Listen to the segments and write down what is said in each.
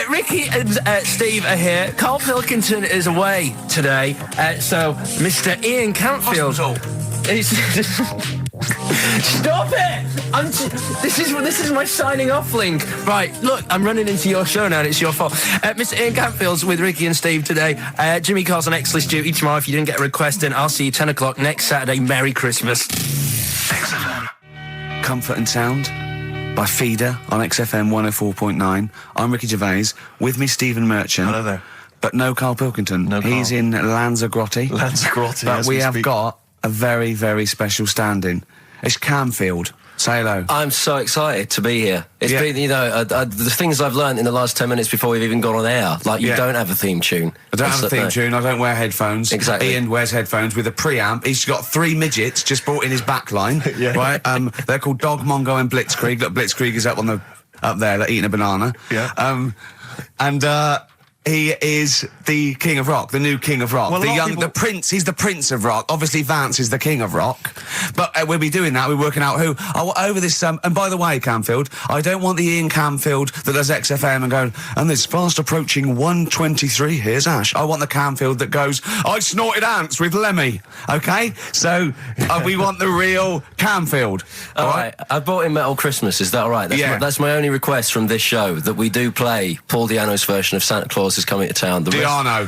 Ricky and Steve are here. Karl Pilkington is away today, so Mr. Ian Camfield. Stop it! This is my signing off link. Right, look, I'm running into your show now and it's your fault. Mr. Ian Camfield's with Ricky and Steve today. Jimmy Carr's on X-List duty tomorrow. If you didn't get a request in, I'll see you 10 o'clock next Saturday. Merry Christmas. XFM. Comfort and Sound by Feeder on XFM 104.9. I'm Ricky Gervais. With me, Stephen Merchant. Hello there. But no Karl Pilkington. No Karl. He's in Lanzarote. But we have got a very, very special stand-in. It's Camfield. Say hello. I'm so excited to be here. It's been, you know, the things I've learned in the last 10 minutes before we've even gone on air. Like, you don't have a theme tune. I don't have a theme tune. I don't wear headphones. Exactly. Ian wears headphones with a preamp. He's got 3 midgets just brought in his back line. Right? They're called Dog, Mongo and Blitzkrieg. Look, Blitzkrieg is up there, like, eating a banana. Yeah. He is the king of rock, the new king of rock. Well, the prince, he's the prince of rock. Obviously, Vance is the king of rock. But we'll be doing that, we're working out who. Over this, and by the way, Camfield, I don't want the Ian Camfield that does XFM and going, and this fast approaching 1:23, here's Ash. I want the Camfield that goes, I snorted ants with Lemmy. Okay? So, we want the real Camfield. All right. I bought in Metal Christmas, is that all right? That's my only request from this show, that we do play Paul Di'Anno's version of Santa Claus is Coming to Town. The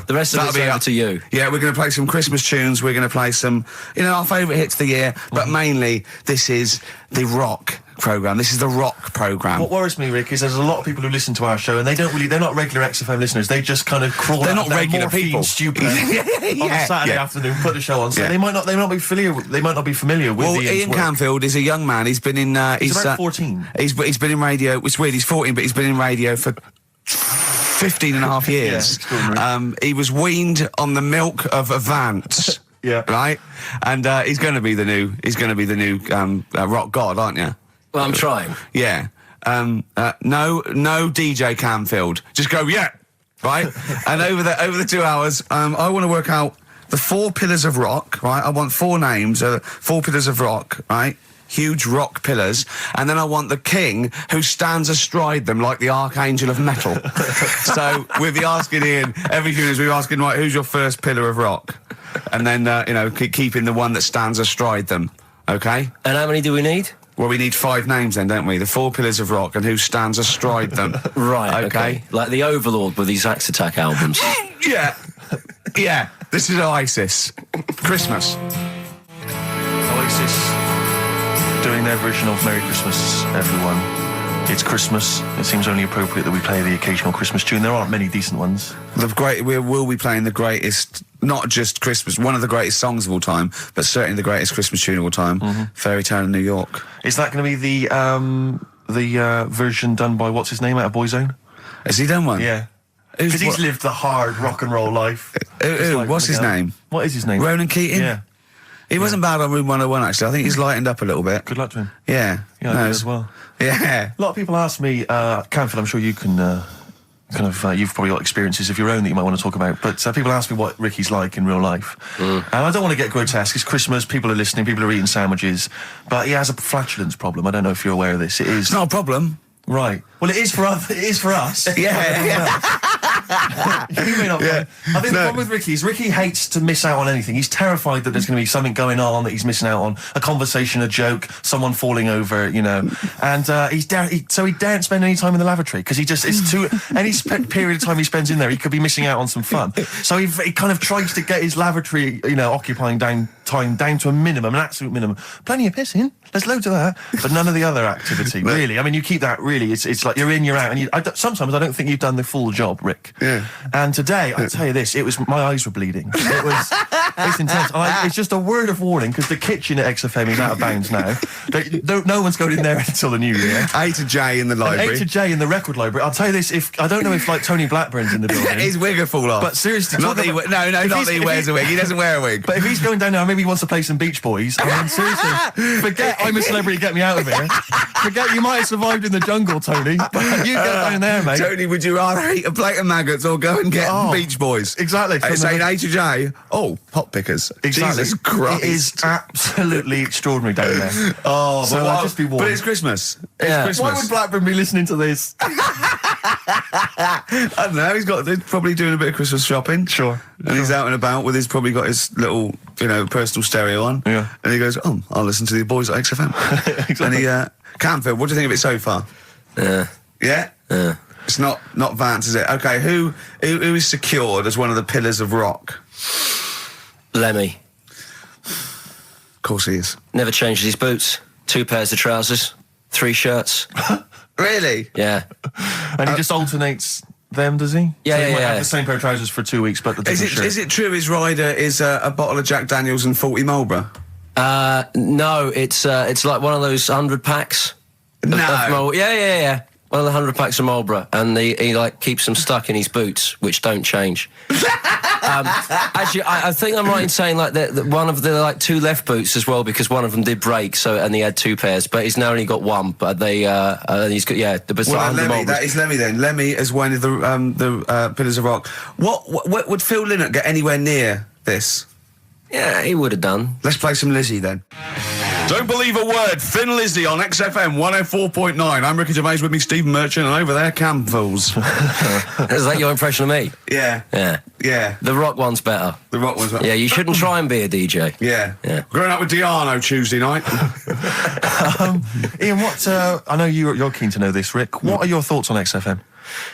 rest of it's over to you. Yeah, we're going to play some Christmas tunes. We're going to play some, our favourite hits of the year. But mainly, this is the rock programme. This is the rock programme. What worries me, Rick, is there's a lot of people who listen to our show and they're not regular XFM listeners. They just kind of crawl They're out not regular people. Stupid on a Saturday afternoon, put the show on. So they might not be familiar with Ian Camfield is a young man. He's been in he's about 14. He's been in radio. It's weird, he's 14, but he's been in radio for 15 and a half years. He was weaned on the milk of a Vance. Right? And he's going to be the new rock god, aren't you? Well, I'm trying. Yeah. No DJ Camfield. Just go, right? And over the 2 hours, I want to work out the 4 pillars of rock, right? I want 4 names, 4 pillars of rock, right? Huge rock pillars, and then I want the king who stands astride them like the archangel of metal. So we'll be asking Ian every few minutes. We're asking, right, who's your first pillar of rock, and then keeping the one that stands astride them. Okay. And how many do we need? Well, we need 5 names then, don't we? The 4 pillars of rock and who stands astride them. Right. Okay. Like the Overlord with these Axe Attack albums. Yeah. This is Oasis. Christmas. Oasis doing their version of Merry Christmas, everyone. It's Christmas. It seems only appropriate that we play the occasional Christmas tune. There aren't many decent ones. We will be playing the greatest, not just Christmas, one of the greatest songs of all time, but certainly the greatest Christmas tune of all time, Fairy Tale in New York. Is that going to be the version done by, what's his name, out of Boyzone? Has he done one? Yeah. Because he's lived the hard rock and roll life. What's his name? What is his name? Ronan Keating? Yeah. He wasn't bad on Room 101, actually. I think he's lightened up a little bit. Good luck to him. Yeah. Yeah, I do as well. Yeah. A lot of people ask me, Camfield, I'm sure you can you've probably got experiences of your own that you might want to talk about, but people ask me what Ricky's like in real life. And I don't want to get grotesque. It's Christmas, people are listening, people are eating sandwiches, but he has a flatulence problem. I don't know if you're aware of this. It is. It's not a problem. Right. Well, it is for us. Yeah. You may not. Yeah. I think the problem with Ricky is Ricky hates to miss out on anything. He's terrified that there's going to be something going on that he's missing out on, a conversation, a joke, someone falling over, and he daren't spend any time in the lavatory because it's too any period of time he spends in there, he could be missing out on some fun. So he kind of tries to get his lavatory, occupying time down to a minimum, an absolute minimum. Plenty of pissing. There's loads of that, but none of the other activity, really. I mean, you keep that, really, it's like you're in, you're out, and sometimes I don't think you've done the full job, Rick. Yeah. And today, I'll tell you this, my eyes were bleeding. It's intense. It's just a word of warning, because the kitchen at XFM is out of bounds now. No one's going in there until the new year. A to J in the library. A to J in the record library. I'll tell you this, I don't know if, Tony Blackburn's in the building. His wig will fall off. But seriously... not that he wears a wig. He doesn't wear a wig. But if he's going down now, maybe he wants to play some Beach Boys. I mean, seriously, forget I'm a Celebrity, get me out of here. Forget you might have survived in the jungle, Tony. But you get down there, mate. Tony, would you rather eat a plate of maggots or go and get Beach Boys? Exactly. Saying A to J, pot pickers. Exactly. Jesus Christ. It is absolutely extraordinary down there. So I'll just be warned. But it's Christmas. It's Yeah. Christmas. Why would Blackburn be listening to this? I don't know. He's probably doing a bit of Christmas shopping. Sure. And he's out and about with probably got his little, personal stereo on. Yeah. And he goes, I'll listen to the boys at XFM. Exactly. And Camfield, what do you think of it so far? Yeah. Yeah? Yeah. It's not Vance, is it? Okay, who is secured as one of the pillars of rock? Lemmy. Of course he is. Never changes his boots. 2 pairs of trousers. 3 shirts. Really? Yeah. And he just alternates them, does he? Yeah, so he yeah, might yeah. have the same pair of trousers for 2 weeks, but the different shirt. Is it true his rider is a bottle of Jack Daniels and 40 Marlboro? No, it's like one of those 100 packs. No. Yeah. One of the 100 packs of Marlboro, and he like keeps them stuck in his boots, which don't change. Actually, I think I'm right in saying like that one of the like 2 left boots as well, because one of them did break. And he had 2 pairs, but he's now only got 1. But he's got But Well, Lemmy, that is Lemmy then. Lemmy is one of the Pillars of Rock. What would Phil Lynott get anywhere near this? Yeah, he would have done. Let's play some Lizzie then. Don't believe a word. Thin Lizzy on XFM 104.9. I'm Ricky Gervais, with me Stephen Merchant, and over there Camfield. Is that your impression of me? Yeah. Yeah. The rock one's better. The rock one's better. Yeah, you shouldn't try and be a DJ. Yeah. Growing up with Diano Tuesday night. Ian, I know you're keen to know this, Rick. What are your thoughts on XFM?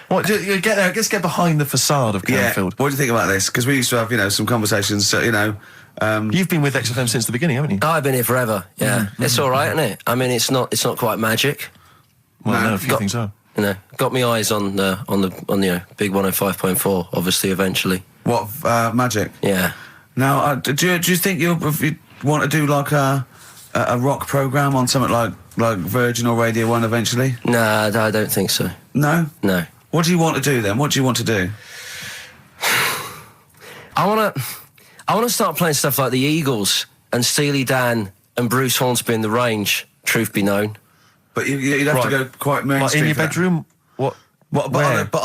You get there. Let's get behind the facade of Camfield. What do you think about this? Because we used to have, some conversations. You've been with XFM since the beginning, haven't you? Oh, I've been here forever. Yeah, it's all right, isn't it? I mean, it's not quite magic. Well, no, a few things are. Got my eyes on the big 105.4. Obviously, eventually. What magic? Yeah. Now, do you think you want to do like a rock program on something like Virgin or Radio 1 eventually? Nah, I don't think so. No. What do you want to do then? What do you want to do? I want to start playing stuff like the Eagles and Steely Dan and Bruce Hornsby in the Range. Truth be known. But you'd have to go quite mainstream. Like in your bedroom? What? But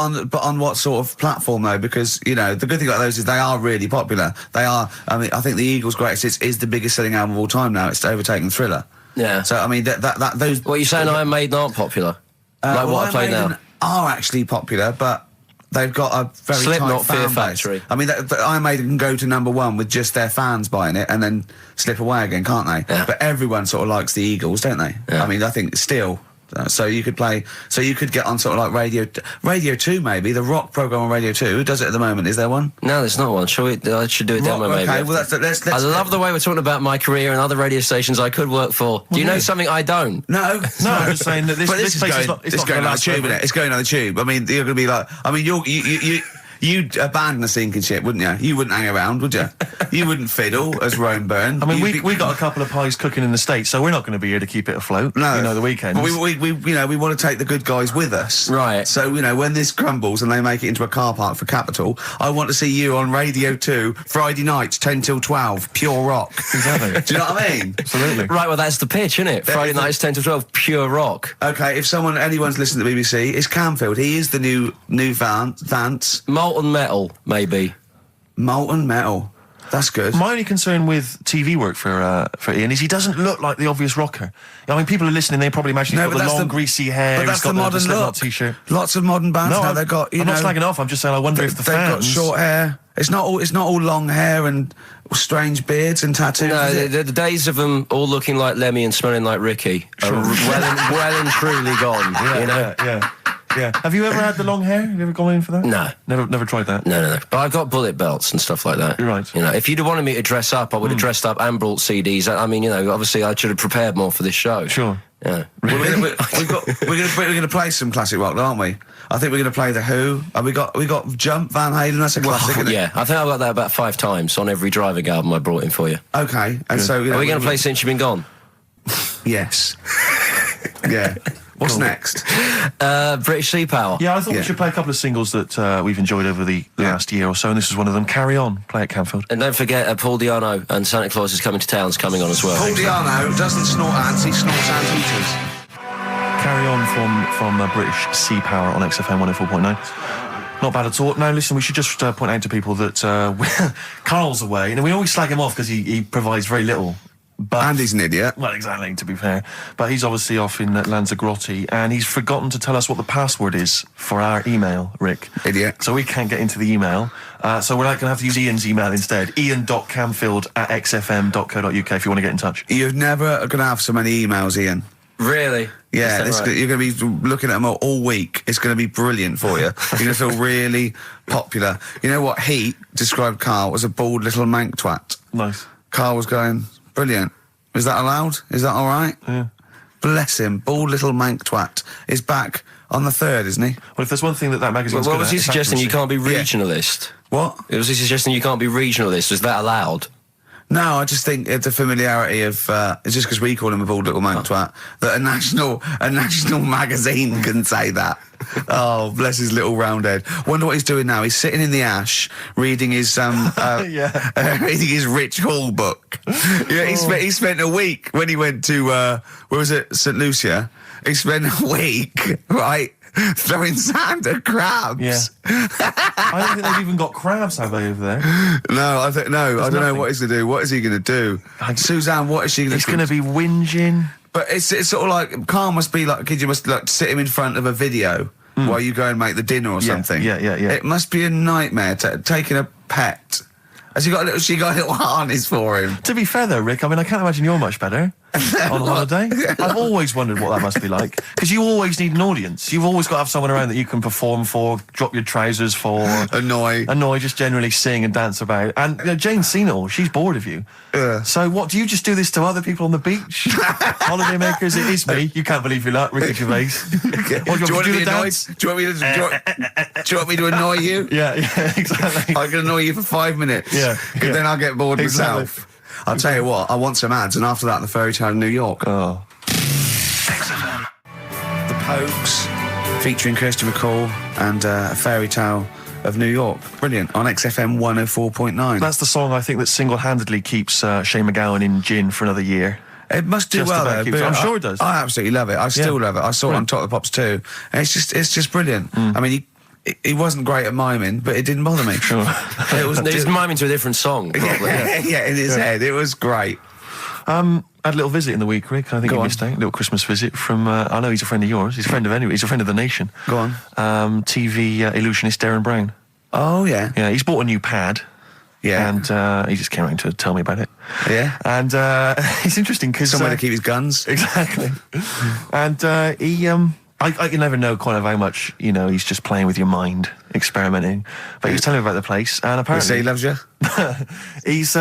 on what sort of platform though? Because the good thing about those is they are really popular. They are. I mean, I think the Eagles' Greatest Hits is the biggest selling album of all time now. It's overtaken Thriller. Yeah. So I mean, those. What are you saying? Iron Maiden aren't popular? What I play now are actually popular, but they've got a very Slipknot, tight fan Fear base. Factory. I mean, Iron Maiden can go to #1 with just their fans buying it and then slip away again, can't they? Yeah. But everyone sort of likes the Eagles, don't they? Yeah. I mean, I think still. So you could get on sort of like Radio 2 maybe, the rock program on Radio 2. Who does it at the moment? Is there one? No, there's not one. I should do a demo maybe. Okay, well let's I love the way we're talking about my career and other radio stations I could work for. Do you know something I don't? No, I'm just saying that this place is not going on the tube, isn't it? It's going on the tube. I mean, you're going to be like, you'd abandon the sinking ship, wouldn't you? You wouldn't hang around, would you? You wouldn't fiddle as Rome Byrne. I mean, we got a couple of pies cooking in the States, so we're not going to be here to keep it afloat. No, the weekends. But we want to take the good guys with us, right? So when this crumbles and they make it into a car park for Capital, I want to see you on Radio 2 Friday nights 10 till 12, pure rock. Exactly. Do you know what I mean? Absolutely. Right. Well, that's the pitch, isn't it? Friday nights 10 to 12, pure rock. Okay. If anyone's listening to the BBC, it's Camfield. He is the new Vance. Molten Metal, maybe. Molten Metal. That's good. My only concern with TV work for Ian is he doesn't look like the obvious rocker. I mean, people are listening, they probably imagine he's got the long, greasy hair. But that's the modern look. T-shirt. Lots of modern bands now, they've got, I'm not slagging off, I'm just saying I wonder if the fans... They've got short hair. It's not all long hair and strange beards and tattoos. No, the days of them all looking like Lemmy and smelling like Ricky are well and truly gone. Yeah. Have you ever had the long hair? Have you ever gone in for that? No. Never tried that? No. But I've got bullet belts and stuff like that. You're right. If you'd have wanted me to dress up, I would have dressed up and brought CDs. I mean, obviously I should have prepared more for this show. Sure. Yeah. We're going to play some classic rock, aren't we? I think we're going to play The Who. We got Jump, Van Halen. That's a classic, isn't it? Yeah, I think I got that about 5 times on every Driving album I brought in for you. Okay, and so are we going to play Since You've Been Gone? Yes. Yeah. What's next? British Sea Power. Yeah, I thought we should play a couple of singles that we've enjoyed over the last year or so, and this is one of them. Carry On, play at Camfield. And don't forget, Paul Di'Anno and Santa Claus is Coming to Town's coming on as well. Paul Di'Anno doesn't snort ants, he snorts anteaters. Carry On from British Sea Power on XFM 104.9. Not bad at all. Now, listen, we should just point out to people that Carl's away, and we always slag him off because he provides very little But And he's an idiot. well, exactly, to be fair. But he's obviously off in Lanzarote, and he's forgotten to tell us what the password is for our email, Rick. Idiot. So we can't get into the email. So we're going to have to use Ian's email instead. ian.camfield@xfm.co.uk if you want to get in touch. You're never going to have so many emails, Ian. Really? Yeah, Is that right? you're going to be looking at them all week. It's going to be brilliant for you. You're going to feel really popular. You know what Heat described Karl as a bald little mank twat? Nice. Karl was going, brilliant. Is that allowed? Is that all right? Yeah. Bless him. Bald little mank twat is back on the 3rd, isn't he? Well, if there's one thing that magazine's What good was at, he it's suggesting? You accuracy. can't be regionalist. What? Was he suggesting you can't be regionalist? Was that allowed? No, I just think it's a familiarity of, it's just because we call him a bald little mank twat, that a national magazine can say that. Oh, bless his little round head. Wonder what he's doing now. He's sitting in the ash, reading his, reading his Rich Hall book. Yeah, he spent a week when he went to, where was it, St. Lucia? He spent a week, right, throwing sand at crabs. Yeah. I don't think they've even got crabs, have they, over there? No, I don't know nothing. what he's going to do. What is he going to do? Suzanne, what is she going to He's do? going to be whinging. But it's sort of like, Karl must be like, you must like sit him in front of a video while you go and make the dinner or something. Yeah. It must be a nightmare taking a pet. Has she got a little harness for him? To be fair, though, Rick, I mean, I can't imagine you're much better on holiday. I've always wondered what that must be like. Because you always need an audience. You've always got to have someone around that you can perform for, drop your trousers for. Annoy, just generally sing and dance about. And Jane's seen it all. She's bored of you. So what, do you just do this to other people on the beach? Holidaymakers, it is me. You can't believe your luck, Ricky Gervais. What, do you want to be annoyed? dance? Do you want me to annoy you? Yeah, exactly. I can annoy you for 5 minutes. Yeah, Because then I'll get bored Exactly. myself. I'll tell you what, I want some ads, and after that, the fairy tale in New York. Oh. The Pokes, featuring Kirsty McCall and a fairy tale of New York. Brilliant. On XFM 104.9. That's the song I think that single-handedly keeps Shane McGowan in gin for another year. It must do Just well, about though. keeps- but I'm sure it does. I absolutely love it. I still love it. I saw it on Top of the Pops too. And it's just brilliant. I mean, he wasn't great at miming, but it didn't bother me. Sure. It was miming to a different song, probably. Yeah, in his head. It was great. Had a little visit in the week, Rick. I think you missed out. A little Christmas visit from. I know he's a friend of yours. He's a friend of He's a friend of the nation. Go on. TV illusionist Darren Brown. Oh, yeah. Yeah, he's bought a new pad. Yeah. And he just came around to tell me about it. Yeah. And it's interesting because Somewhere to keep his guns. Exactly. And he. I can never know kind of how much he's just playing with your mind, experimenting. But he was telling me about the place, and Say apparently he loves you. he's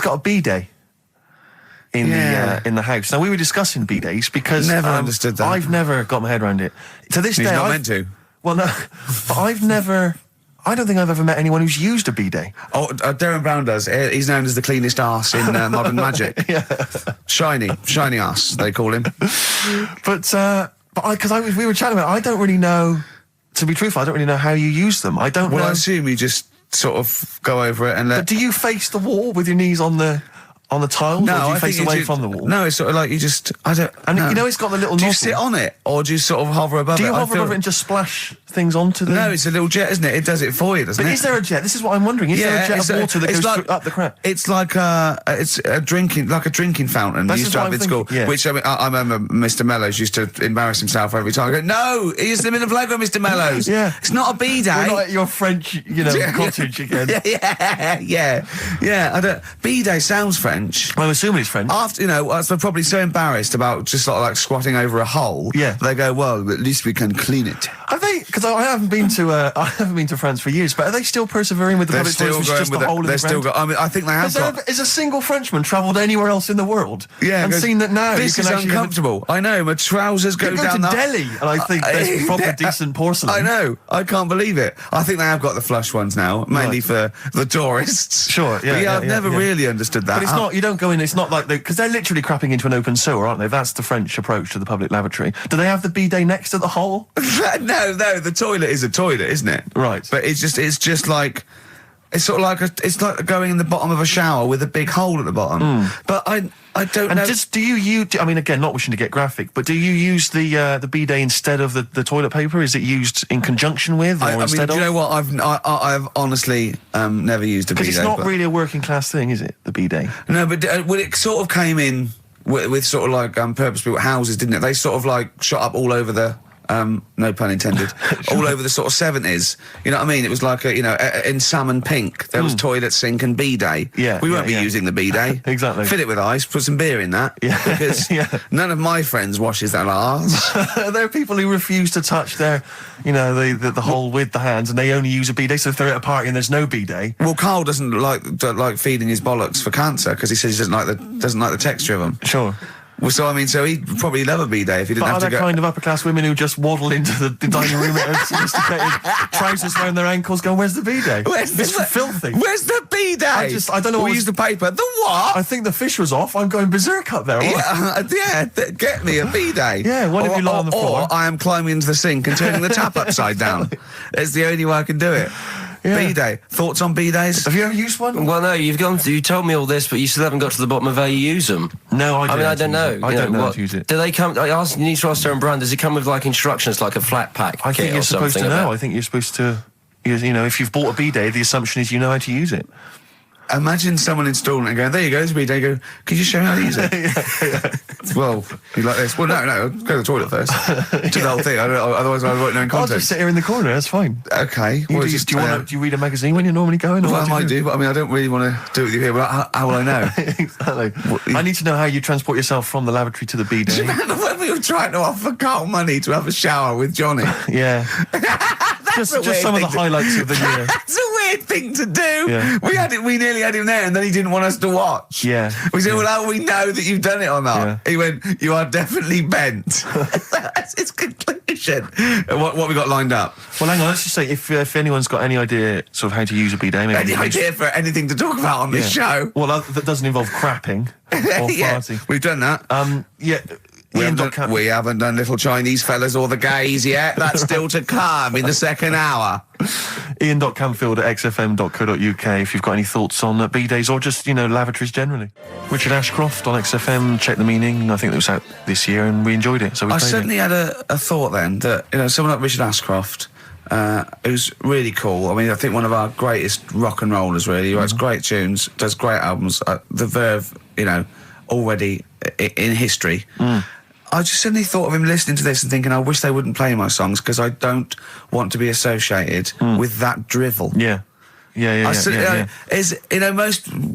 got a bidet in the house. Now we were discussing bidets because Never understood that. I've never got my head around it. To this He's day, not meant to. Well, no, but I don't think I've ever met anyone who's used a bidet. Oh, Darren Brown does. He's known as the cleanest arse in Modern Magic. Yeah. Shiny arse, they call him. But we were chatting about it. I don't really know. To be truthful, I don't really know how you use them. I don't know. Well, I assume you just sort of go over it and let. But do you face the wall with your knees on the tiles, or do you face away from the wall? No, it's sort of like you just. I don't. And no. it's got the little. Do you nozzle. sit on it, or do you sort of hover above it? Do you I hover feel- over it and just splash things onto them? No, it's a little jet, isn't it? It does it for you, doesn't But it? is there a jet? This is what I'm wondering. Is there a jet it's of water that it's goes up the crap? It's like it's a drinking fountain That's you used to what have I'm at school. thinking, yeah. Which I remember Mr. Mellows used to embarrass himself every time. I go, no, he's in the playground, Mr. Mellows. Yeah. It's not a bidet. We're not at your French, cottage again. Yeah. I don't. Bidet sounds French. I'm assuming it's French. After they're probably so embarrassed about just sort of like squatting over a hole. Yeah. They go, well, at least we can clean it. Are they? Because I haven't been to France for years. But are they still persevering with the They're public still toilets? going Just with a hole in They're the still ground? got. I mean, I think they have got. Has a single Frenchman travelled anywhere else in the world? Yeah, and goes, seen that now this you is can actually uncomfortable. I know, my trousers go You go down to the Delhi, and I think there's proper decent porcelain. I know, I can't believe it. I think they have got the flush ones now, mainly for the tourists. Sure, yeah, But I've never yeah. really understood that. But it's not. You don't go in. It's not like because they're literally crapping into an open sewer, aren't they? That's the French approach to the public lavatory. Do they have the bidet next to the hole? no, the toilet is a toilet, isn't it? Right. But it's just like It's sort of like it's like going in the bottom of a shower with a big hole at the bottom. But I don't know. And do you? I mean, again, not wishing to get graphic, but do you use the bidet instead of the toilet paper? Is it used in conjunction with, or instead do of? you know what? I've honestly never used a bidet. Because it's not really a working class thing, is it? The bidet. No, but well, it sort of came in with sort of like purpose-built houses, didn't it? They sort of like shot up all over the. No pun intended. All over the sort of 70s. You know what I mean? It was like in salmon pink. There was toilet, sink, and bidet. Yeah, we won't be using the bidet. Exactly. Fill it with ice. Put some beer in that. Yeah, because none of my friends washes their arse. There are people who refuse to touch their, the hole with the hands, and they only use a bidet. So if they're at a party and there's no bidet, well, Karl doesn't like feeding his bollocks for cancer because he says he doesn't like the texture of them. Sure. Well, so I mean, so he'd probably love a bidet if he didn't have to go. Are there kind of upper class women who just waddle into the dining room in sophisticated trousers around their ankles, going, "Where's the bidet? It's filthy. Where's the bidet? I don't know. We use the paper. The what? I think the fish was off. I'm going berserk up there. Get me a bidet. Yeah, why don't you lie on the floor? Or I am climbing into the sink and turning the tap upside down. That's the only way I can do it. Yeah. Bidet. Thoughts on bidets? Have you ever used one? Well, no, you told me all this, but you still haven't got to the bottom of how you use them. No, I don't know. I don't know how to use it. Do they come? You need to ask Sarah and Brian. Does it come with like instructions, like a flat pack? I think you're supposed to know. I think you're supposed to. If you've bought a bidet, the assumption is you know how to use it. Imagine someone installing it and going, "There you go, it's a bidet." Go, "Could you show me how to use it?" Well, you like this? Well, no, go to the toilet first. Do the whole thing. Otherwise, I won't know in context. I'll just sit here in the corner. That's fine. Okay. Do you read a magazine when you're normally going? Well, I might do, but I mean, I don't really want to do it with you here. But how will I know? Exactly. I need to know how you transport yourself from the lavatory to the bidet. Do you remember when we were trying to offer Karl money to have a shower with Johnny? Yeah. just some of the highlights of the year. That's a weird thing to do. Yeah. We nearly had him there, and then he didn't want us to watch. Yeah. We said, "Well, how do we know that you've done it or not?" Yeah. He went, "You are definitely bent." That's his conclusion. What we got lined up? Well, hang on. Let's just say if anyone's got any idea sort of how to use a bidet, maybe Any idea for anything to talk about on this show? Well, that doesn't involve crapping or farting. We've done that. We haven't done little Chinese fellas or the gays yet. That's still to come in the second hour. Ian.Camfield@xfm.co.uk if you've got any thoughts on bidets or just, lavatories generally. Richard Ashcroft on XFM, Check the Meaning. I think it was out this year and we enjoyed it. So I certainly had a thought then that, someone like Richard Ashcroft, who's really cool. I mean, I think one of our greatest rock and rollers, really. He writes great tunes, does great albums. The Verve, already in history. I just suddenly thought of him listening to this and thinking, I wish they wouldn't play my songs because I don't want to be associated with that drivel. Yeah. Most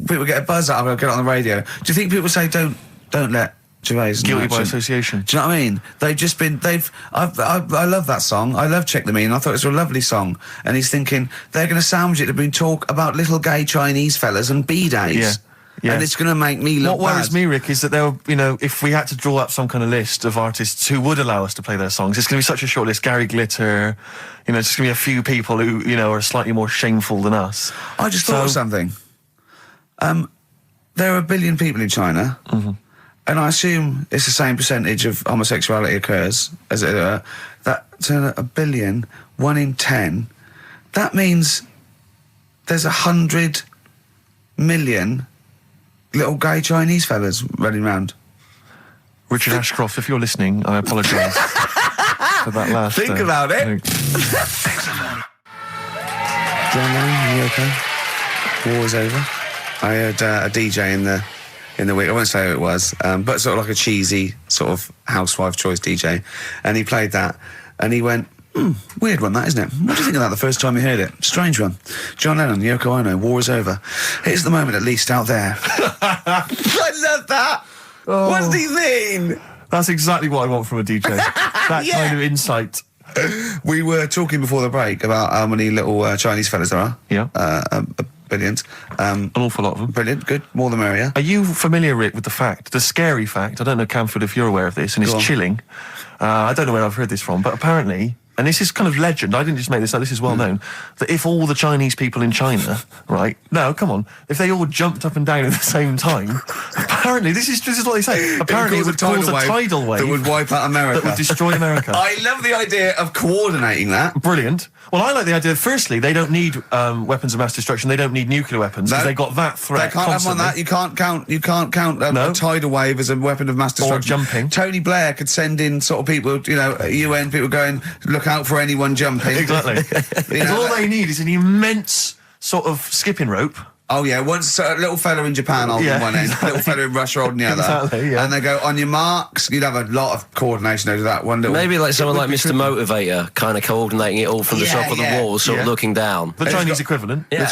people get a buzz out of it, get it on the radio. Do you think people say, don't let Gervais... Guilty by association. Do you know what I mean? I love that song. I love Check the Meaning. I thought it was a lovely song. And he's thinking, they're going to sandwich it to be talk about little gay Chinese fellas and bidets. Yeah. Yeah. And it's going to make me look What worries me, Rick, is that if we had to draw up some kind of list of artists who would allow us to play their songs, it's going to be such a short list. Gary Glitter, it's just going to be a few people who, are slightly more shameful than us. I just thought of something. There are 1 billion people in China, and I assume it's the same percentage of homosexuality occurs, as it were. That's 1 billion, 1 in 10. That means there's 100 million... little gay Chinese fellas running around. Richard Ashcroft, if you're listening, I apologise for that last... Think about it. John Lennon, you okay? War's over. I heard a DJ in the week, I won't say who it was, but sort of like a cheesy sort of housewife choice DJ, and he played that, and he went, weird one that, isn't it? What do you think of that the first time you heard it? Strange one. John Lennon, Yoko Ono, war is over. Here's the moment at least out there. I love that. Oh. What does he mean? That's exactly what I want from a DJ. That kind of insight. We were talking before the break about how many little Chinese fellas there are. Yeah. Billions. An awful lot of them. Brilliant, good. More the merrier. Are you familiar, Rick, with the scary fact, I don't know, Camfield, if you're aware of this, and it's chilling. I don't know where I've heard this from, but apparently... And this is kind of legend, I didn't just make this up, this is well known, that if all the Chinese people in China, right, no, come on, if they all jumped up and down at the same time, Apparently, this is what they say. Apparently, it would cause a tidal wave that would wipe out America. that would destroy America. I love the idea of coordinating that. Brilliant. Well, I like the idea. Firstly, they don't need weapons of mass destruction. They don't need nuclear weapons because they got that threat. They can't constantly. have one that. You can't count a tidal wave as a weapon of mass destruction. Or jumping. Tony Blair could send in sort of people, UN people going, look out for anyone jumping. Exactly. All they need is an immense sort of skipping rope. Oh yeah, once a little fella in Japan holding one end, little fella in Russia holding the other, Exactly, yeah. and they go on your marks. You'd have a lot of coordination over that one little. Maybe like someone like Mr. Motivator, kind of coordinating it all from the top of the wall, sort of looking down. The Chinese equivalent. Yeah.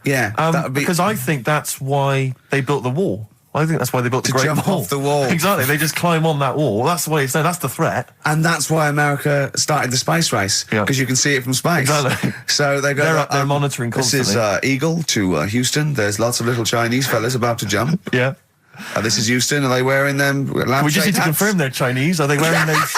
That would be because I think that's why they built the wall. I think that's why they built the Great jump Wall. off the wall. Exactly. They just climb on that wall. That's the way it's done. That's the threat. And that's why America started the space race, because you can see it from space. Exactly. So they go. They're up there monitoring constantly. This is Eagle to Houston. There's lots of little Chinese fellas about to jump. Yeah. This is Houston. Are they wearing them? We just need to confirm they're Chinese. Are they wearing those?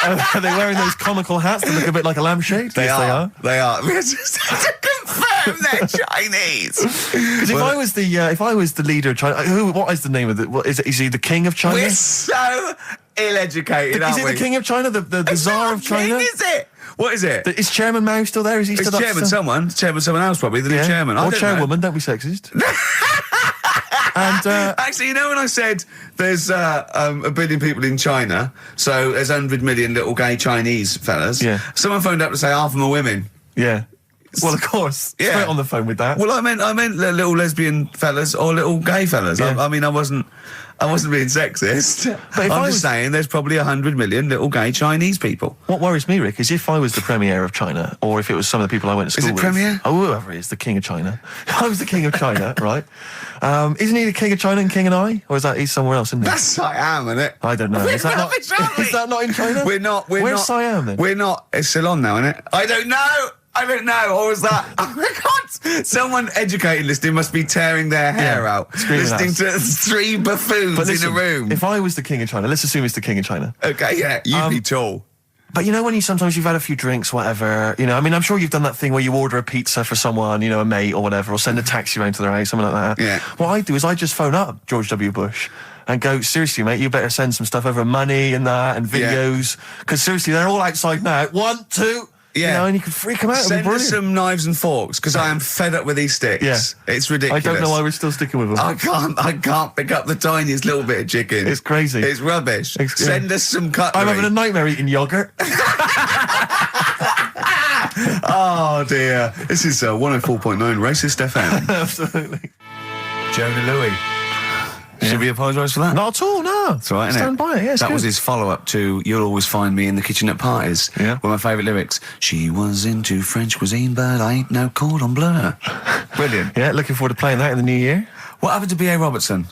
Are they wearing those comical hats that look a bit like a lampshade? They Yes, are. They are. We just need to confirm they're Chinese. Because if I was the leader of China, what is the name of it? Is he the king of China? We're so ill-educated, Is aren't he we? the king of China? The Tsar of China? King, is it? What is it? Is Chairman Mao still there? Is he It's still chairman someone else probably, the new chairman. I Or don't chairwoman, know. don't be sexist. And actually, when I said there's a billion people in China, so there's 100 million little gay Chinese fellas, someone phoned up to say half of them are women. Yeah. Well, of course. Yeah. Straight on the phone with that. Well, I meant little lesbian fellas or little gay fellas. Yeah. I mean, I wasn't being sexist. But if I'm I just was- saying there's probably 100 million little gay Chinese people. What worries me, Rick, is if I was the premier of China, or if it was some of the people I went to Is school it with. premier? Oh, whoever it is, the king of China. If I was the king of China, right? Isn't he the king of China and king and I? Or is that he's somewhere else, isn't he? That's Siam, isn't it? I don't know. Is that rubbish, aren't we? is that not in China? We're not. Where's Siam then? We're not. It's Ceylon now, isn't it? I don't know. Or was that? Oh my God! Someone educated listening must be tearing their hair out, screaming listening to three buffoons Listen, in a room. If I was the king of China, let's assume it's the king of China. Okay, yeah, you'd be tall. But when sometimes you've had a few drinks, whatever, I mean, I'm sure you've done that thing where you order a pizza for someone, a mate or whatever, or send a taxi around to their house, something like that. Yeah. What I do is I just phone up George W. Bush and go, seriously, mate, you better send some stuff over, money and that, and videos, because seriously, they're all outside now. 1, 2... Yeah. And you could freak them out. Send It'd be us brilliant. some knives and forks, because I am fed up with these sticks. Yeah. It's ridiculous. I don't know why we're still sticking with them. I can't pick up the tiniest little bit of chicken. It's crazy. It's rubbish. Send us some cutlery. I'm having a nightmare eating yogurt. Oh dear. This is 104.9 Racist FM. Absolutely. Jonah Louis. Should we apologise for that? Not at all, no. That's right, innit? Stand by it, yeah, it's That good. was his follow-up to You'll Always Find Me in the Kitchen at Parties. Yeah. One of my favourite lyrics. She was into French cuisine, but I ain't no cordon bleu. Brilliant. Yeah, looking forward to playing that in the new year. What happened to B.A. Robertson?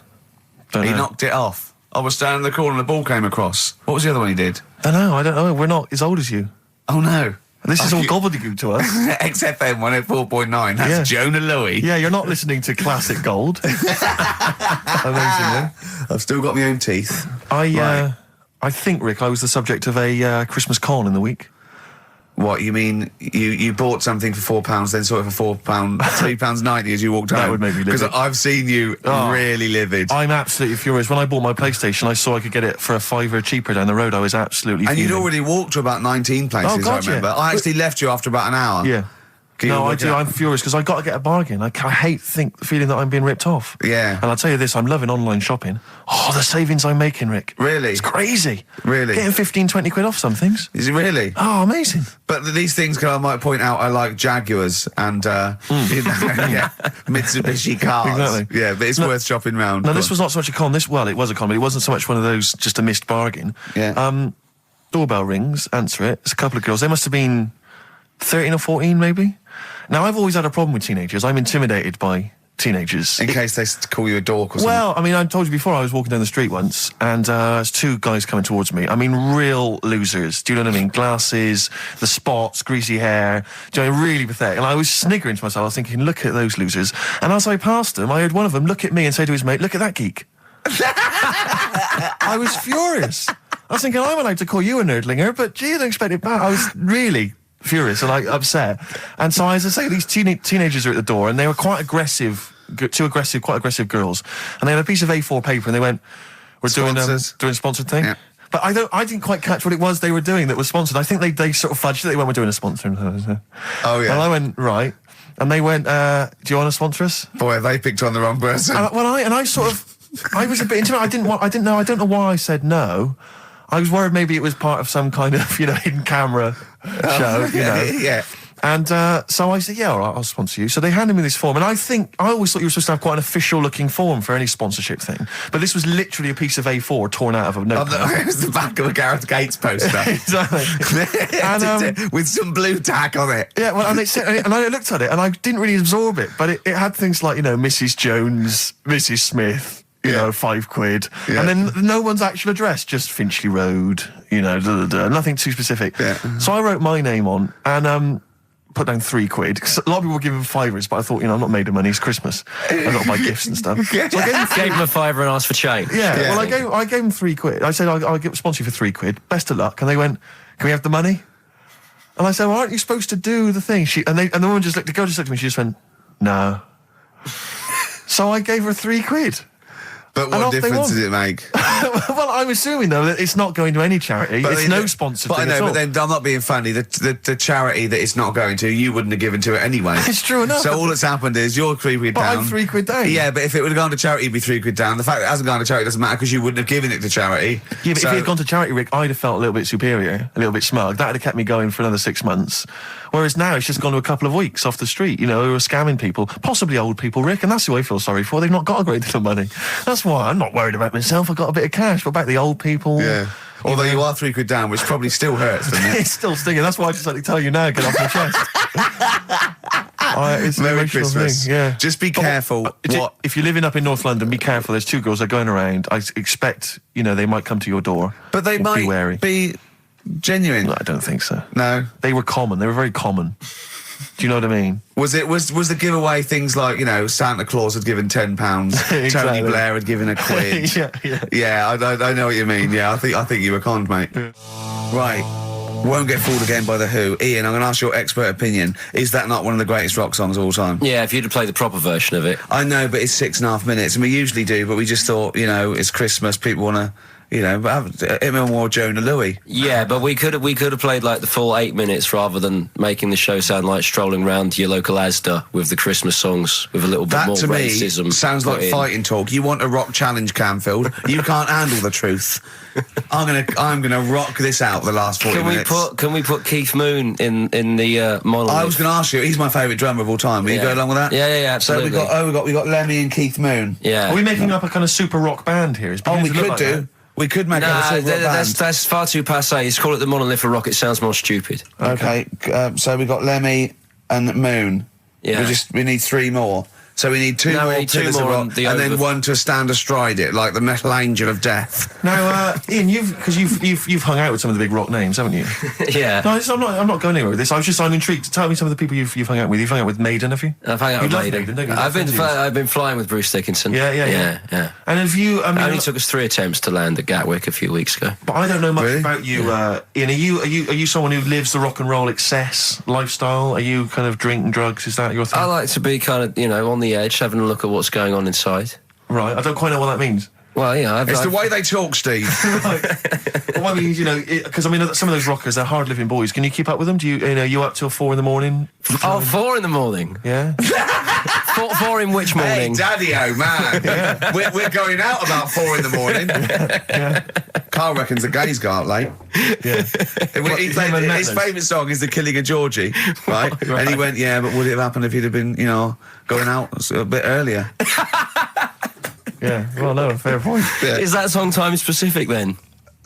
Don't He know. knocked it off. I was standing in the corner and the ball came across. What was the other one he did? I don't know. We're not as old as you. Oh, no. This is all you- gobbledygook to us. XFM 104.9. That's Yeah. Jonah Louis. Yeah, you're not listening to classic gold. Amazingly. I've still got my own teeth. I think, Rick, I was the subject of a Christmas con in the week. What, you mean you bought something for £4, then saw it for £4, £3.90 as you walked home? That would make me livid. Because I've seen you really livid. I'm absolutely furious. When I bought my PlayStation, I saw I could get it for £5 cheaper down the road. I was absolutely And you'd fuming. already walked to about 19 places, Oh, God, I remember. yeah. I actually left you after about an hour. Yeah. Can you No, I work it do. out? I'm furious because I got to get a bargain. I hate feeling that I'm being ripped off. Yeah. And I'll tell you this, I'm loving online shopping. Oh, the savings I'm making, Rick. Really? It's crazy. Really? Getting 15, 20 quid off some things. Is it really? Oh, amazing. But these things, I might point out, are like Jaguars and Mitsubishi cars. Exactly. Yeah, but it's worth shopping round. No, this was not so much a con. It was a con, but it wasn't so much one of those just a missed bargain. Yeah. Doorbell rings, answer it. It's a couple of girls. They must have been 13 or 14, maybe. Now, I've always had a problem with teenagers. I'm intimidated by teenagers. In case they call you a dork or something. Well, I mean, I told you before, I was walking down the street once, and there's two guys coming towards me. I mean, real losers. Do you know what I mean? Glasses, the spots, greasy hair. Do you know, really pathetic. And I was sniggering to myself. I was thinking, look at those losers. And as I passed them, I heard one of them look at me and say to his mate, look at that geek. I was furious. I was thinking, I'm allowed to call you a nerdlinger, but gee, I don't expect it back. I was really furious and upset. And so, as I say, these teenagers are at the door, and they were quite aggressive quite aggressive girls, and they had a piece of A4 paper, and they went, "We're doing a sponsored thing." Yeah. But I didn't quite catch what it was they were doing that was sponsored. I think they sort of fudged it. They went, "We're doing a sponsor." Oh yeah. And I went, "Right." And they went, "Do you want to sponsor us?" Boy, they picked on the wrong person. I was a bit intimidated. I don't know why I said no. I was worried maybe it was part of some kind of, hidden camera show, Yeah. And so I said, yeah, all right, I'll sponsor you. So they handed me this form, and I always thought you were supposed to have quite an official-looking form for any sponsorship thing. But this was literally a piece of A4 torn out of a notepad. It was the back of a Gareth Gates poster. Exactly. And, with some blue tack on it. Yeah, well, and I looked at it, and I didn't really absorb it, but it had things like, Mrs. Jones, Mrs. Smith, £5. Yeah. And then no one's actual address, just Finchley Road, nothing too specific. Yeah. So I wrote my name on, and put down £3. 'Cause a lot of people were giving fivers, but I thought, I'm not made of money. It's Christmas. I've got to buy gifts and stuff. So I gave him a fiver and asked for change. Yeah. Well, I gave him £3. I said I'll sponsor you for £3. Best of luck. And they went, "Can we have the money?" And I said, "Well, aren't you supposed to do the thing?" And the woman the girl just looked at me. She just went, "No." So I gave her £3. But what difference does it make? Well, I'm assuming, though, that it's not going to any charity. It's no sponsored But thing I know, at all. but then I'm not being funny. The charity that it's not going to, you wouldn't have given to it anyway. It's true enough. So all that's happened is you're £3 But down. I'm £3 down. Yeah, but if it would have gone to charity, it'd be £3 down. The fact that it hasn't gone to charity doesn't matter because you wouldn't have given it to charity. Yeah, but if it had gone to charity, Rick, I'd have felt a little bit superior, a little bit smug. That would have kept me going for another 6 months. Whereas now it's just gone to a couple of weeks off the street, who are scamming people, possibly old people, Rick, and that's who I feel sorry for. They've not got a great deal of money. That's why I'm not worried about myself. I've got a bit of cash. What about the old people? Yeah. Although you are £3 down, which probably still hurts, doesn't it? It's still stinging. That's why I just like to tell you now, get off my chest. It's an Merry emotional Christmas. thing, yeah. Just be careful. If you're living up in North London, be careful. There's 2 girls that are going around. I expect, they might come to your door. But they might be wary. be genuine. No, I don't think so. No. They were common. They were very common. Do you know what I mean? Was the giveaway things like, Santa Claus had given £10, Exactly. Tony Blair had given £1? Yeah. Yeah, I know what you mean. Yeah, I think you were conned, mate. Yeah. Right. Won't Get Fooled Again by The Who. Ian, I'm going to ask your expert opinion. Is that not one of the greatest rock songs of all time? Yeah, if you'd have played the proper version of it. I know, but it's 6.5 minutes, and we usually do, but we just thought, it's Christmas, people want to, have him and more Jonah Louis. Yeah, but we could have played like the full 8 minutes rather than making the show sound like strolling round to your local Asda with the Christmas songs with a little bit more racism. That to me sounds like fighting talk. You want a rock challenge, Camfield. You can't handle the truth. I'm gonna rock this out the last 40 minutes. Can we put Keith Moon in the monolith? I was going to ask you. He's my favourite drummer of all time. Will you go along with that? Yeah, absolutely. So we got Lemmy and Keith Moon. Yeah. Are we making up a kind of super rock band here? We could do. We could make up a super rock band. That's far too passé. Let's call it the Monolith of Rock. It sounds more stupid. Okay. So we got Lemmy and Moon. Yeah. We need 3 more. So we need 2 more Pillars of Rock, and then one to stand astride it, like the metal angel of death. Now, Ian, you've hung out with some of the big rock names, haven't you? Yeah. No, I'm not going anywhere with this. I'm intrigued. Tell me some of the people you've hung out with. You've hung out with Maiden, have you? I've hung out with Maiden. Don't you? I've been flying with Bruce Dickinson. Yeah. And have you? It only took us 3 attempts to land at Gatwick a few weeks ago. But I don't know much about you, Ian. Are you someone who lives the rock and roll excess lifestyle? Are you kind of drink and drugs? Is that your thing? I like to be kind of on the edge, having a look at what's going on inside. Right. I don't quite know what that means. Well, it's the way they talk, Steve. Right. Well, I mean, because some of those rockers, they're hard-living boys. Can you keep up with them? Do you up till 4 in? 4 in? Yeah. 4 in which morning? Hey, Daddy-o, man. Yeah. We're going out about 4 in. Yeah. Carl reckons the gays go out late. Yeah. His favourite song is The Killing of Georgie, right? And he went, yeah, but would it have happened if he'd have been, going out a bit earlier? Yeah, well, no, fair point. Yeah. Is that song time specific then?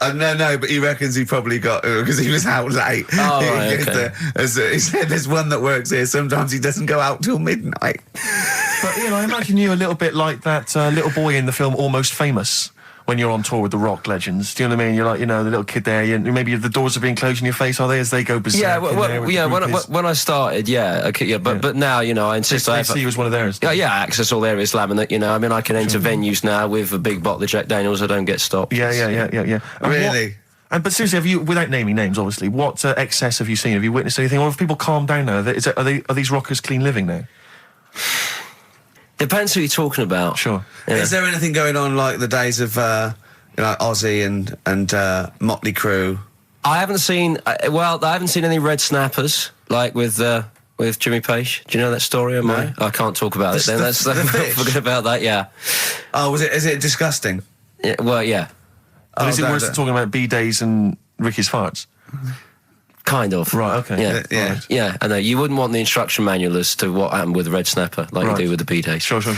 No, but he reckons he probably got because he was out late. Oh, right, okay. He said there's one that works here. Sometimes he doesn't go out till midnight. But I imagine you a little bit like that little boy in the film Almost Famous. When you're on tour with the rock legends, do you know what I mean? You're like, the little kid there. Maybe the doors are being closed in your face, are they? As they go berserk. Yeah, when I started, but now, I insist. I see you as one of theirs. Yeah, access all their Islam, and that, I can enter venues now with a big bottle of Jack Daniels. I don't get stopped. Yeah. Really? But seriously, have you, without naming names, obviously, what excess have you seen? Have you witnessed anything, or have people calmed down now? Are these rockers clean living now? Depends who you're talking about. Sure. Yeah. Is there anything going on like the days of Ozzy and Motley Crue? I haven't seen. I haven't seen any red snappers like with Jimmy Page. Do you know that story? No. I can't talk about it. Then the fish? forget about that. Yeah. Oh, is it disgusting? Yeah. Well, yeah. But is it no, worse than talking about B-days and Ricky's farts? Kind of. Right, okay. Yeah. Yeah. Right. Yeah. I know. You wouldn't want the instruction manual as to what happened with the red snapper, like Right. you do with the B-days. Sure. God.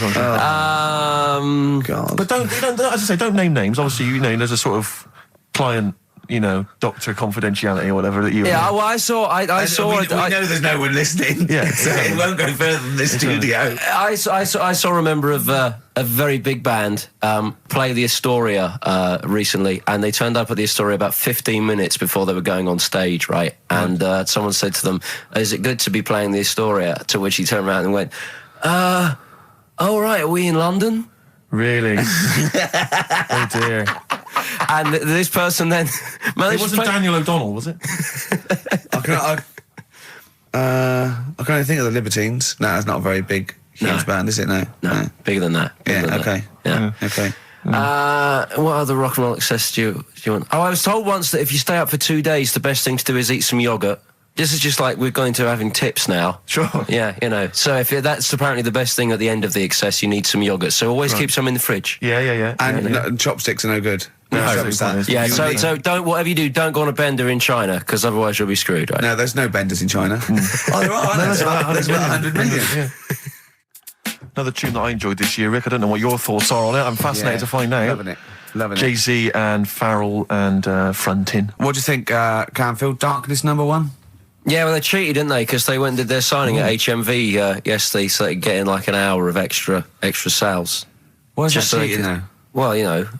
But don't, as I say, don't name names. Obviously, there's a sort of client, doctor confidentiality or whatever that you... Yeah. Well, I saw. We know there's no one listening. Yeah, so exactly. it won't go further than this studio. I saw a member of a very big band play the Astoria recently, and they turned up at the Astoria about 15 minutes before they were going on stage, right? And someone said to them, "Is it good to be playing the Astoria?" To which he turned around and went, "Oh right, are we in London?" Really? Oh, dear. And this person then It managed wasn't to play... Daniel O'Donnell, was it? I can only think of the Libertines. No, it's not a very big, huge band, is it? No. Bigger than that. Bigger than Okay. that. Yeah. Okay. What other rock and roll excess do you want? Oh, I was told once that if you stay up for 2 days, the best thing to do is eat some yogurt. This is just like we're going to having tips now. Sure. Yeah, So if that's apparently the best thing at the end of the excess, you need some yogurt. So always keep some in the fridge. Yeah. And chopsticks are no good. No, So it's is that. fine. Yeah, You so don't, whatever you do, don't go on a bender in China, because otherwise you'll be screwed, right? No, there's no benders in China. Oh, there are. There's about 100 million. Yeah. Another tune that I enjoyed this year, Rick. I don't know what your thoughts are on it. I'm fascinated to find out. Loving it. Jay-Z and Farrell and Frontin. What do you think, Camfield? Darkness #1? Yeah, well, they cheated, didn't they? Because they went and did their signing at HMV yesterday, so they could get in like an hour of extra sales. Why is Just that so they cheating, could- though? Well,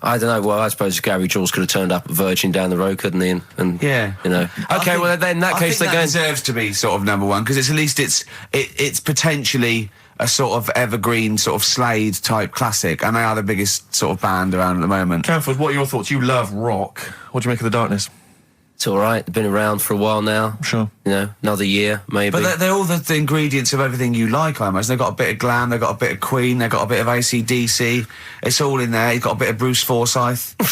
I don't know. Well, I suppose Gary Jules could have turned up at Virgin down the road, couldn't he? And Yeah. Okay, well, then in that case, they're that going... deserves to be sort of #1 because at least it's potentially a sort of evergreen sort of Slade type classic, and they are the biggest sort of band around at the moment. Camford, what are your thoughts? You love rock. What do you make of The Darkness? It's all right. They've been around for a while now. Sure. Another year, maybe. But they're all the ingredients of everything you like, I imagine. They've got a bit of glam, they've got a bit of Queen, they've got a bit of AC/DC. It's all in there. You've got a bit of Bruce Forsyth. You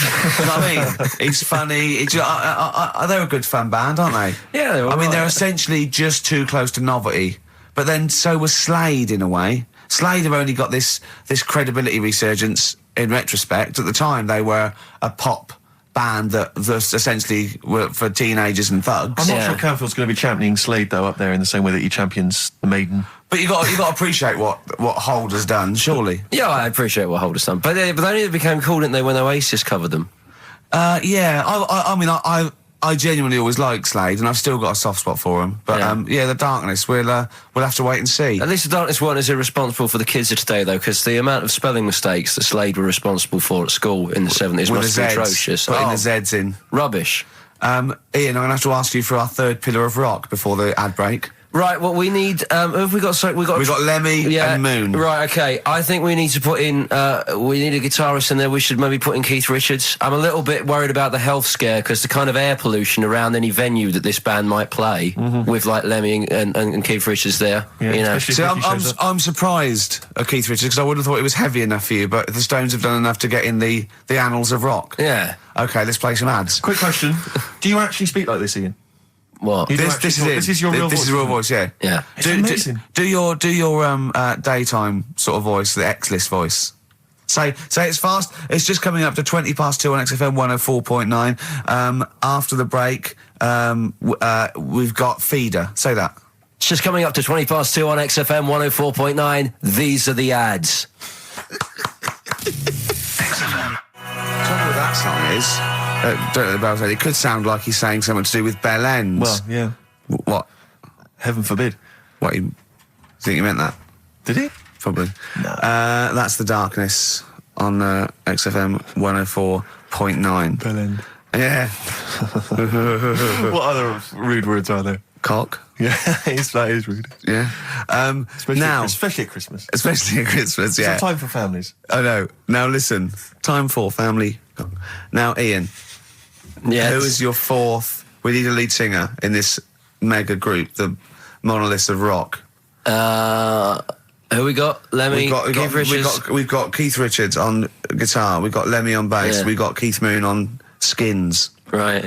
know what I mean? He's funny. They're a good fun band, aren't they? Yeah, they're all I mean, right. they're essentially just too close to novelty. But then so was Slade, in a way. Slade have only got this credibility resurgence in retrospect. At the time, they were a pop band that essentially were for teenagers and thugs. I'm not Yeah. sure Camfield's going to be championing Slade, though, up there in the same way that he champions the Maiden. But you got to appreciate what Hold has done, surely. Yeah, I appreciate what Holder's done. But they only became cool, didn't they, when Oasis covered them? Yeah. I mean, I genuinely always liked Slade, and I've still got a soft spot for him. But The Darkness, we'll have to wait and see. At least the Darkness weren't as irresponsible for the kids of today, though, because the amount of spelling mistakes that Slade were responsible for at school in the 70s With must the be Zs, atrocious. putting the Zs in. Rubbish. Ian, I'm going to have to ask you for our third pillar of rock before the ad break. Right, well, we need... who have we got? We've got Lemmy and Moon. Right, okay. I think we need to put in... we need a guitarist in there. We should maybe put in Keith Richards. I'm a little bit worried about the health scare because the kind of air pollution around any venue that this band might play with, like, Lemmy and Keith Richards there. Yeah, See, I'm surprised at Keith Richards because I would have thought it was heavy enough for you, but the Stones have done enough to get in the annals of rock. Yeah. Okay, let's play some ads. Quick question. Do you actually speak like this, Ian? What? You do This actually is talk- it. This is your real voice. This is real voice, yeah. Yeah. It's amazing. Do your daytime sort of voice, the X-list voice. Say it's fast. It's just coming up to 2:20 on XFM 104.9. After the break, we've got Feeder. Say that. It's just coming up to 2:20 on XFM 104.9. These are the ads. XFM. Trouble with that song is, don't know about it. It could sound like he's saying something to do with bell ends. Well, yeah. What? Heaven forbid. What? You think you meant that? Did he? Probably. No. That's The Darkness on XFM 104.9. Bellend. Yeah. What other rude words are there? Cock. Yeah, that is rude. Yeah. Especially at Christmas. Especially at Christmas, yeah. It's a time for families. I know. Now listen, time for family. Now, Ian, Yeah. who is your fourth? We need a lead singer in this mega group, the monoliths of rock. Who we got? Lemmy, Keith Richards. We've got Keith Richards on guitar. We've got Lemmy on bass. Yeah. We've got Keith Moon on skins. Right.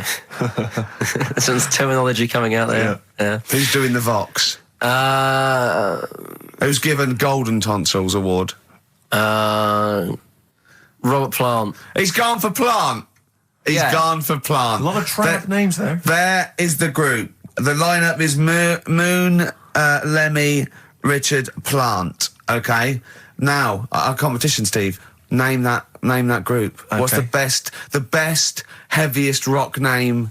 Some terminology coming out there. Yeah. Who's doing the Vox? Who's given Golden Tonsils Award? Robert Plant. He's gone for Plant. He's gone for Plant. A lot of trad names there. There is the group. The lineup is Moon, Lemmy, Richard, Plant. Okay. Now our competition, Steve. Name that group. Okay. What's the best, heaviest rock name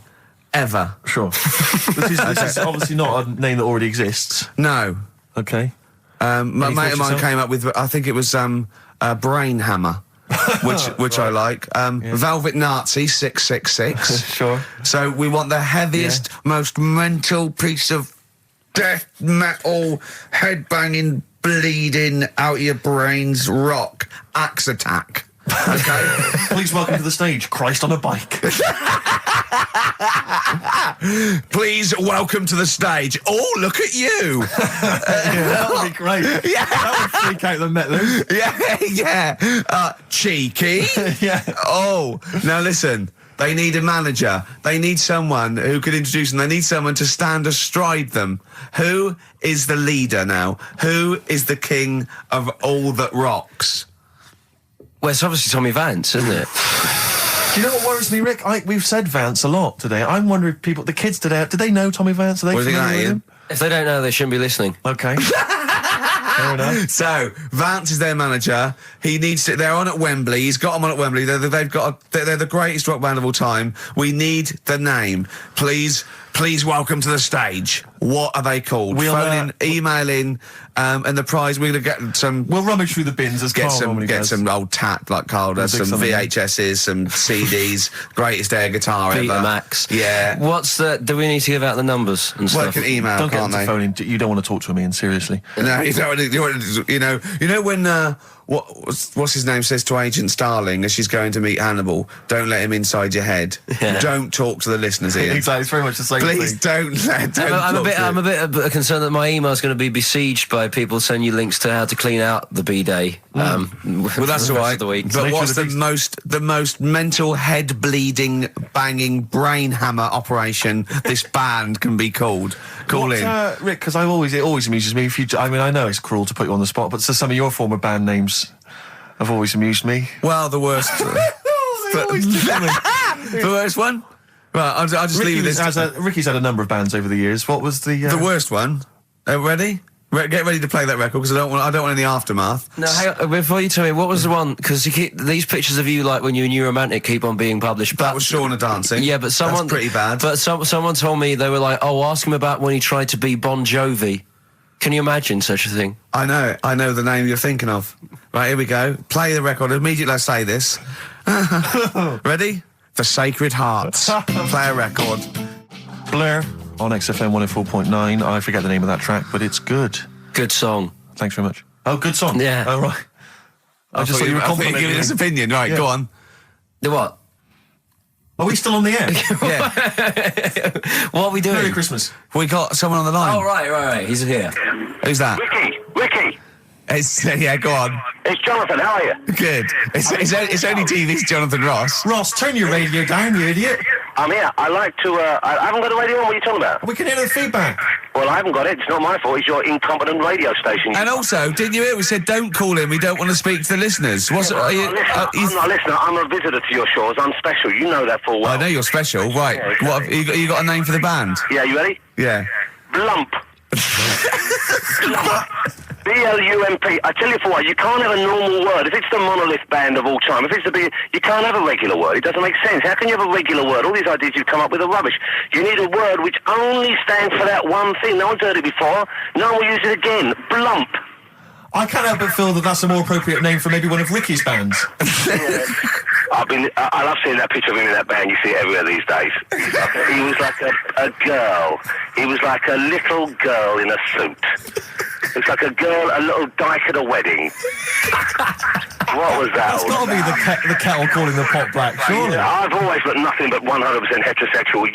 ever? Sure. This is obviously not a name that already exists. No. Okay. My mate of mine came up with. I think it was Brain Hammer. which I like. Velvet Nazi 666. Sure. So we want the heaviest, most mental piece of death metal, headbanging, bleeding out of your brains rock. Axe Attack. Okay. Please welcome to the stage, Christ on a bike. Please welcome to the stage. Oh, look at you. That would be great. Yeah. That would freak out the metalers. Yeah. Cheeky. Yeah. Oh, now listen. They need a manager. They need someone who could introduce them. They need someone to stand astride them. Who is the leader now? Who is the king of all that rocks? Well, it's obviously Tommy Vance, isn't it? Do you know what worries me, Rick? We've said Vance a lot today. I'm wondering if the kids today, do they know Tommy Vance? Are they What do you think of that, familiar Ian? with him? If they don't know, they shouldn't be listening. Okay. Fair enough. So Vance is their manager. He needs to. They're on at Wembley. He's got them on at Wembley. They're the greatest rock band of all time. We need the name. Please welcome to the stage. What are they called? Phone in, email in, and the prize we're gonna get some. We'll rummage through the bins as Carl normally does. Some old tat like Carl does. Some VHSs, some CDs. Greatest air guitar ever. Betamax. Yeah. Do we need to give out the numbers and Well, stuff? they can email, Don't get can't them to they? phone in. You don't want to talk to him, Ian, seriously. No, you don't. You know when what's his name says to Agent Starling as she's going to meet Hannibal, don't let him inside your head. Yeah. Don't talk to the listeners, Ian. Exactly, it's very much the same Please thing. I'm a bit concerned that my email is going to be besieged by people sending you links to how to clean out the bidet. Well, that's all right. The week. But Make what's sure the most mental, head bleeding, banging brain hammer operation this band can be called? Call in. Rick, because it always amuses me. I know it's cruel to put you on the spot, but some of your former band names have always amused me. Well, the worst. The worst one. Right, I'll just leave this. Ricky's had a number of bands over the years. What was the worst one? Ready? Get ready to play that record because I don't want any aftermath. No, hang on, before you tell me, what was the one? Because these pictures of you, like when you were New Romantic, keep on being published. But That was Shauna dancing. yeah, but someone That's pretty bad. But someone told me they were like, "Oh, ask him about when he tried to be Bon Jovi." Can you imagine such a thing? I know the name you're thinking of. Right, here we go. Play the record immediately. I say this. Ready? The Sacred Hearts. Play a record. Blair on XFM 104.9. I forget the name of that track, but it's good. Good song. Thanks very much. Oh, good song. Yeah. Oh, right. I just thought you were complimenting giving his opinion. Right, Yeah. go on. The what? Are we still on the air? Yeah. What are we doing? Merry Christmas. We got someone on the line. Oh, right. He's here. Who's that? Ricky, Yeah, go on. it's Jonathan. How are you? Good. It's only TV's Jonathan Ross. Ross, turn your radio down, you idiot. I'm here. I like to. I haven't got a radio on. What are you talking about? We can hear the feedback. Well, I haven't got it. It's not my fault. It's your incompetent radio station. And also, didn't you hear? We said don't call in. We don't want to speak to the listeners. I'm I'm not a listener. I'm a visitor to your shores. I'm special. You know that full well. I know you're special. Right. Yeah, exactly. What have you got a name for the band? Yeah, you ready? Yeah. Blump. B-L-U-M-P. I tell you for what, you can't have a normal word. If it's the monolith band of all time, if it's the big, you can't have a regular word. It doesn't make sense. How can you have a regular word? All these ideas you've come up with are rubbish. You need a word which only stands for that one thing. No one's heard it before. No one will use it again. Blump. I can't help but feel that that's a more appropriate name for maybe one of Ricky's bands. I love seeing that picture of him in that band. You see it everywhere these days. He was like a girl. He was like a little girl in a suit. It's like a little dyke at a wedding. What was that? That's got to be the kettle calling the pot black, surely. Yeah, I've always been nothing but 100% heterosexual.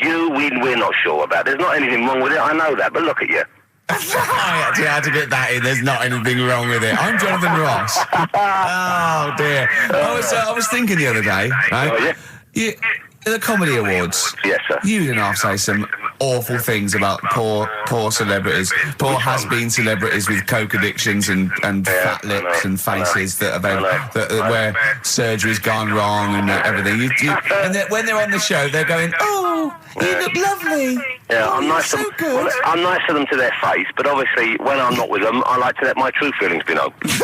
We're not sure about. There's not anything wrong with it. I know that, but look at you. I actually had to get that in. There's not anything wrong with it. I'm Jonathan Ross. Oh dear. I was thinking the other day, right? Oh, yeah? The Comedy Awards. Yes, sir. You didn't have to say some awful things about poor celebrities, poor has-been celebrities with coke addictions and fat lips and faces that where surgery's gone wrong and everything. And when they're on the show, they're going, "Oh, you look lovely." Yeah, oh, I'm nice to so them. good. Well, I'm nice to them to their face, but obviously when I'm not with them, I like to let my true feelings be known. What's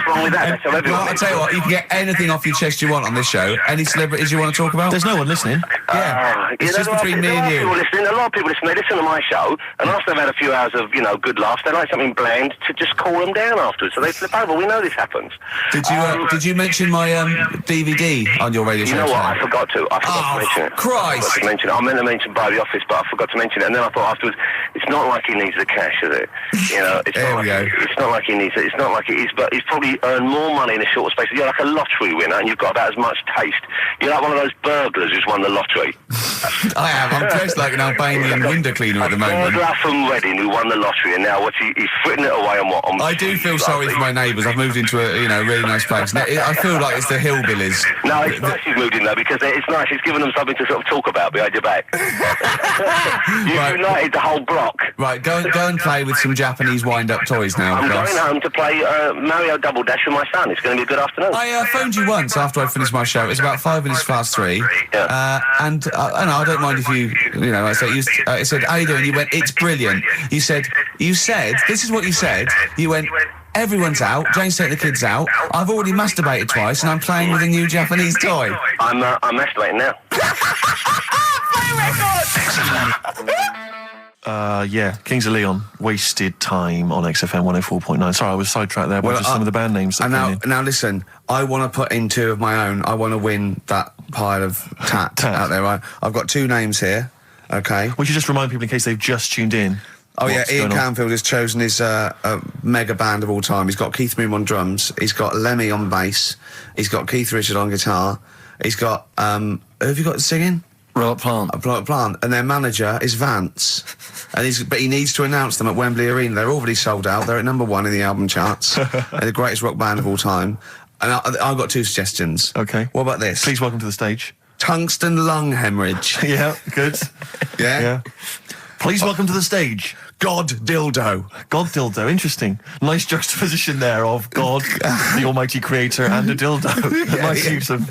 wrong with that? That's how everyone Well, I'll tell you what, you can get anything off your chest you want on this show. Any celebrities you want to talk about? There's no one listening. Yeah, it's just between me and you. A lot of people listen. They listen to my show, and after they've had a few hours of good laughs, they like something bland to just cool them down afterwards. So they flip over. We know this happens. Did you mention my DVD on your radio show? You know what? today? I forgot to mention it. Christ! I forgot to mention it. I meant to mention by the office, but I forgot to mention it. And then I thought afterwards, it's not like he needs the cash, is it? It's There not we like go. it's not like he needs it. It's not like it is, but he's probably earned more money in a short space. You're like a lottery winner, and you've got about as much taste. You're like one of those burglars who's won the lottery. I am. I'm dressed like an Albanian window cleaner at the moment. Burglar from Reading who won the lottery, and now he's fritting it away on what? I do feel sorry for my neighbours. I've moved into a really nice place. I feel like it's the hillbillies. No, it's nice you've moved in though, because it's nice. It's given them something to sort of talk about behind your back. You've Right. united the whole block. Right, go and play with some Japanese wind-up toys now. I'm Ross. going home to play Mario Double Dash with my son. It's going to be a good afternoon. I phoned you once after I finished my show. It was about 5 minutes past 3. Yeah. And I don't mind if I said, "How you doing?" You went, "It's brilliant." You said, this is what you said. You went, "Everyone's out. Jane's taking the kids out. I've already masturbated twice, and I'm playing with a new Japanese toy." I'm masturbating now. Kings of Leon, Wasted Time on XFM 104.9. Sorry, I was sidetracked there by just some of the band names. And now listen, I want to put in 2 of my own. I want to win that pile of tat out there. Right? I've got 2 names here. Okay. We should just remind people in case they've just tuned in. Oh yeah, what's Ian going on. Camfield has chosen his mega band of all time. He's got Keith Moon on drums. He's got Lemmy on bass. He's got Keith Richard on guitar. He's got who have you got singing? Robert Plant. Plant. And their manager is Vance. But he needs to announce them at Wembley Arena. They're already sold out. They're at number 1 in the album charts. They're the greatest rock band of all time. And I've got 2 suggestions. Okay. What about this? Please welcome to the stage. Tungsten lung hemorrhage. Yeah, good. Yeah? Please welcome to the stage. God dildo. God dildo, interesting. Nice juxtaposition there of God, the almighty creator, and a dildo. Nice use of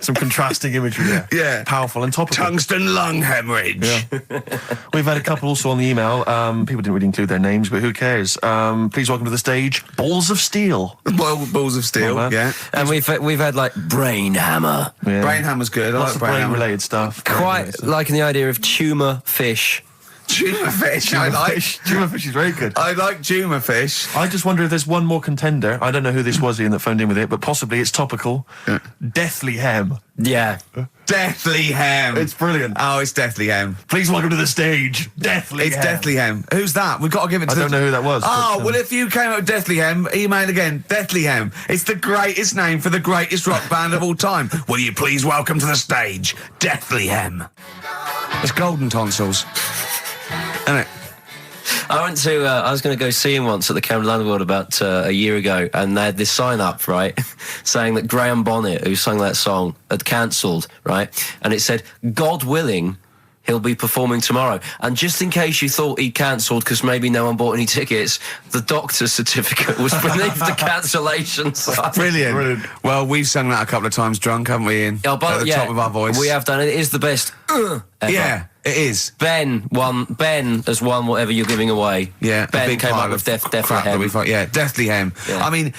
some contrasting imagery there. Yeah. Powerful and topical. Tungsten lung hemorrhage. Yeah. We've had a couple also on the email. People didn't really include their names, but who cares? Please welcome to the stage, Balls of Steel. Balls of steel, Oh, man. yeah. And we've had like Brain Hammer. Yeah. Brain hammer's good. I Lots like of brain hammer. brain-related stuff. Quite liking the idea of tumour fish. Tuna fish. I like. Tuna fish is very good. I like tuna fish. I just wonder if there's one more contender. I don't know who this was, Ian, that phoned in with it, but possibly it's topical. Deathly Hem. Yeah. Deathly Hem. It's brilliant. Oh, it's Deathly Hem. Please welcome to the stage, Deathly It's Hem. Deathly Hem. Who's that? We've got to give it to I don't know who that was. Oh, but, well, if you came up with Deathly Hem, email again. Deathly Hem. It's the greatest name for the greatest rock band of all time. Will you please welcome to the stage, Deathly Hem? It's Golden Tonsils. Isn't it? I went to, I was going to go see him once at the Camden Underworld about a year ago, and they had this sign up, right, saying that Graham Bonnet, who sung that song, had cancelled, right, and it said, God willing, he'll be performing tomorrow. And just in case you thought he cancelled because maybe no one bought any tickets, the doctor's certificate was beneath the cancellation sign. Brilliant. Well, we've sung that a couple of times drunk, haven't we, Ian? Oh, but, At the top of our voice. We have done it. It is the best ever. Yeah, it is. Ben has won whatever you're giving away. Yeah, a Ben big came pile up with of Deathly crap that Hem. we've got. Yeah, Deathly Hem. Yeah. I mean,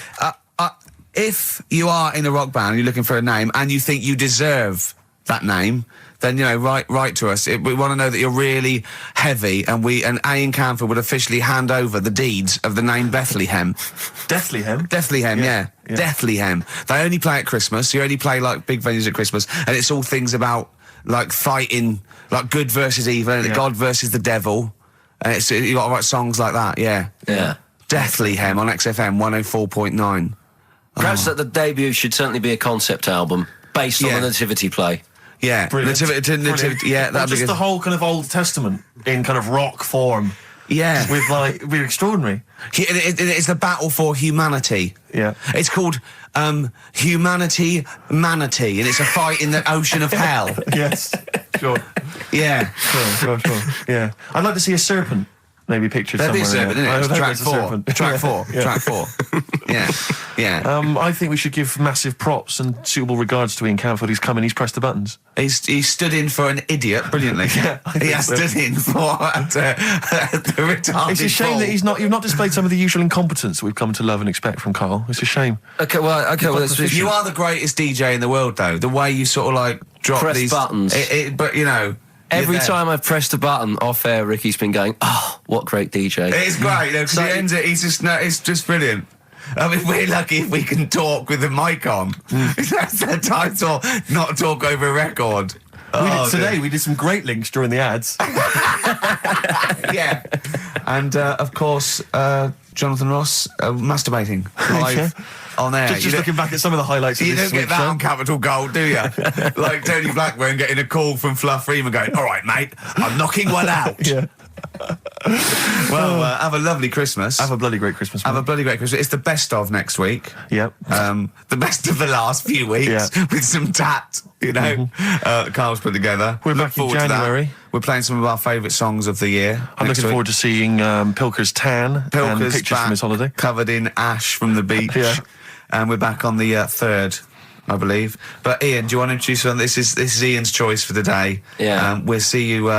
if you are in a rock band and you're looking for a name and you think you deserve that name, then, you know, write to us. We want to know that you're really heavy, and Ian Camfield would officially hand over the deeds of the name Bethlehem. Deathly Hem? Deathly Hem, yeah. Yeah. Deathly Hem. They only play at Christmas. You only play, like, big venues at Christmas, and it's all things about, like, fighting, like, good versus evil, and God versus the devil. And you got to write songs like that, yeah. Yeah. Deathly Hem on XFM 104.9. Perhaps that the debut should certainly be a concept album based on Yeah. the Nativity play. Yeah, Brilliant. Nativity, yeah, Or that'd be just good. the whole kind of Old Testament in kind of rock form. Yeah. With we're extraordinary. It's the battle for humanity. Yeah. It's called Humanity Manatee, and it's a fight in the ocean of hell. Yes. Sure. Yeah. Sure. Yeah. I'd like to see a serpent. Maybe pictured There'd be somewhere. a serpent, isn't it? Track 4. Track 4. Yeah. Track 4. Yeah. I think we should give massive props and suitable regards to Ian Camfield. He's come in, he's pressed the buttons. He stood in for an idiot brilliantly. Yeah, he has stood in for the retarded. It's a shame that you've not displayed some of the usual incompetence that we've come to love and expect from Karl. It's a shame. Okay, well, You are the greatest DJ in the world, though. The way you sort of like drop Press these buttons. But you know. Every time I've pressed a button off air, Ricky's been going, "Oh, what great DJ!" It's great because he ends it. It's just brilliant. I mean, we're lucky if we can talk with the mic on. That's the title, not talk over a record. We did some great links during the ads. Yeah, and of course, Jonathan Ross masturbating live on air. Just looking back at some of the highlights of You this don't get week's that show. on Capital Gold, do you? Like Tony Blackburn getting a call from Fluff Freeman going, "All right, mate, I'm knocking one out." Yeah. Well, have a lovely Christmas. Have a bloody great Christmas. Have mate. a bloody great Christmas. It's the best of next week. Yep. The best of the last few weeks with some tat, you know, that Carl's put together. We're Look back in forward to that. January. We're playing some of our favourite songs of the year. I'm looking forward to seeing Pilker's tan and Pilker's pictures from his holiday. covered in ash from the beach. Yeah. And we're back on the 3rd, I believe. But Ian, do you want to introduce one? This is Ian's choice for the day. Yeah. We'll see you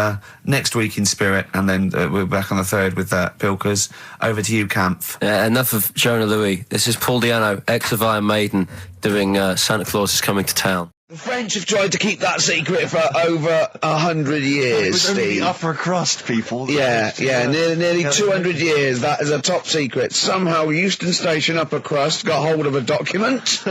next week in spirit, and then we're back on the 3rd with Pilkers. Over to you, Camp. Enough of Jonah Louis. This is Paul Di'Anno, ex of Iron Maiden, doing Santa Claus is Coming to Town. The French have tried to keep that secret for over 100 years, Steve. upper crust people. Yeah, nearly 200 years. That is a top secret. Somehow Euston Station upper crust got hold of a document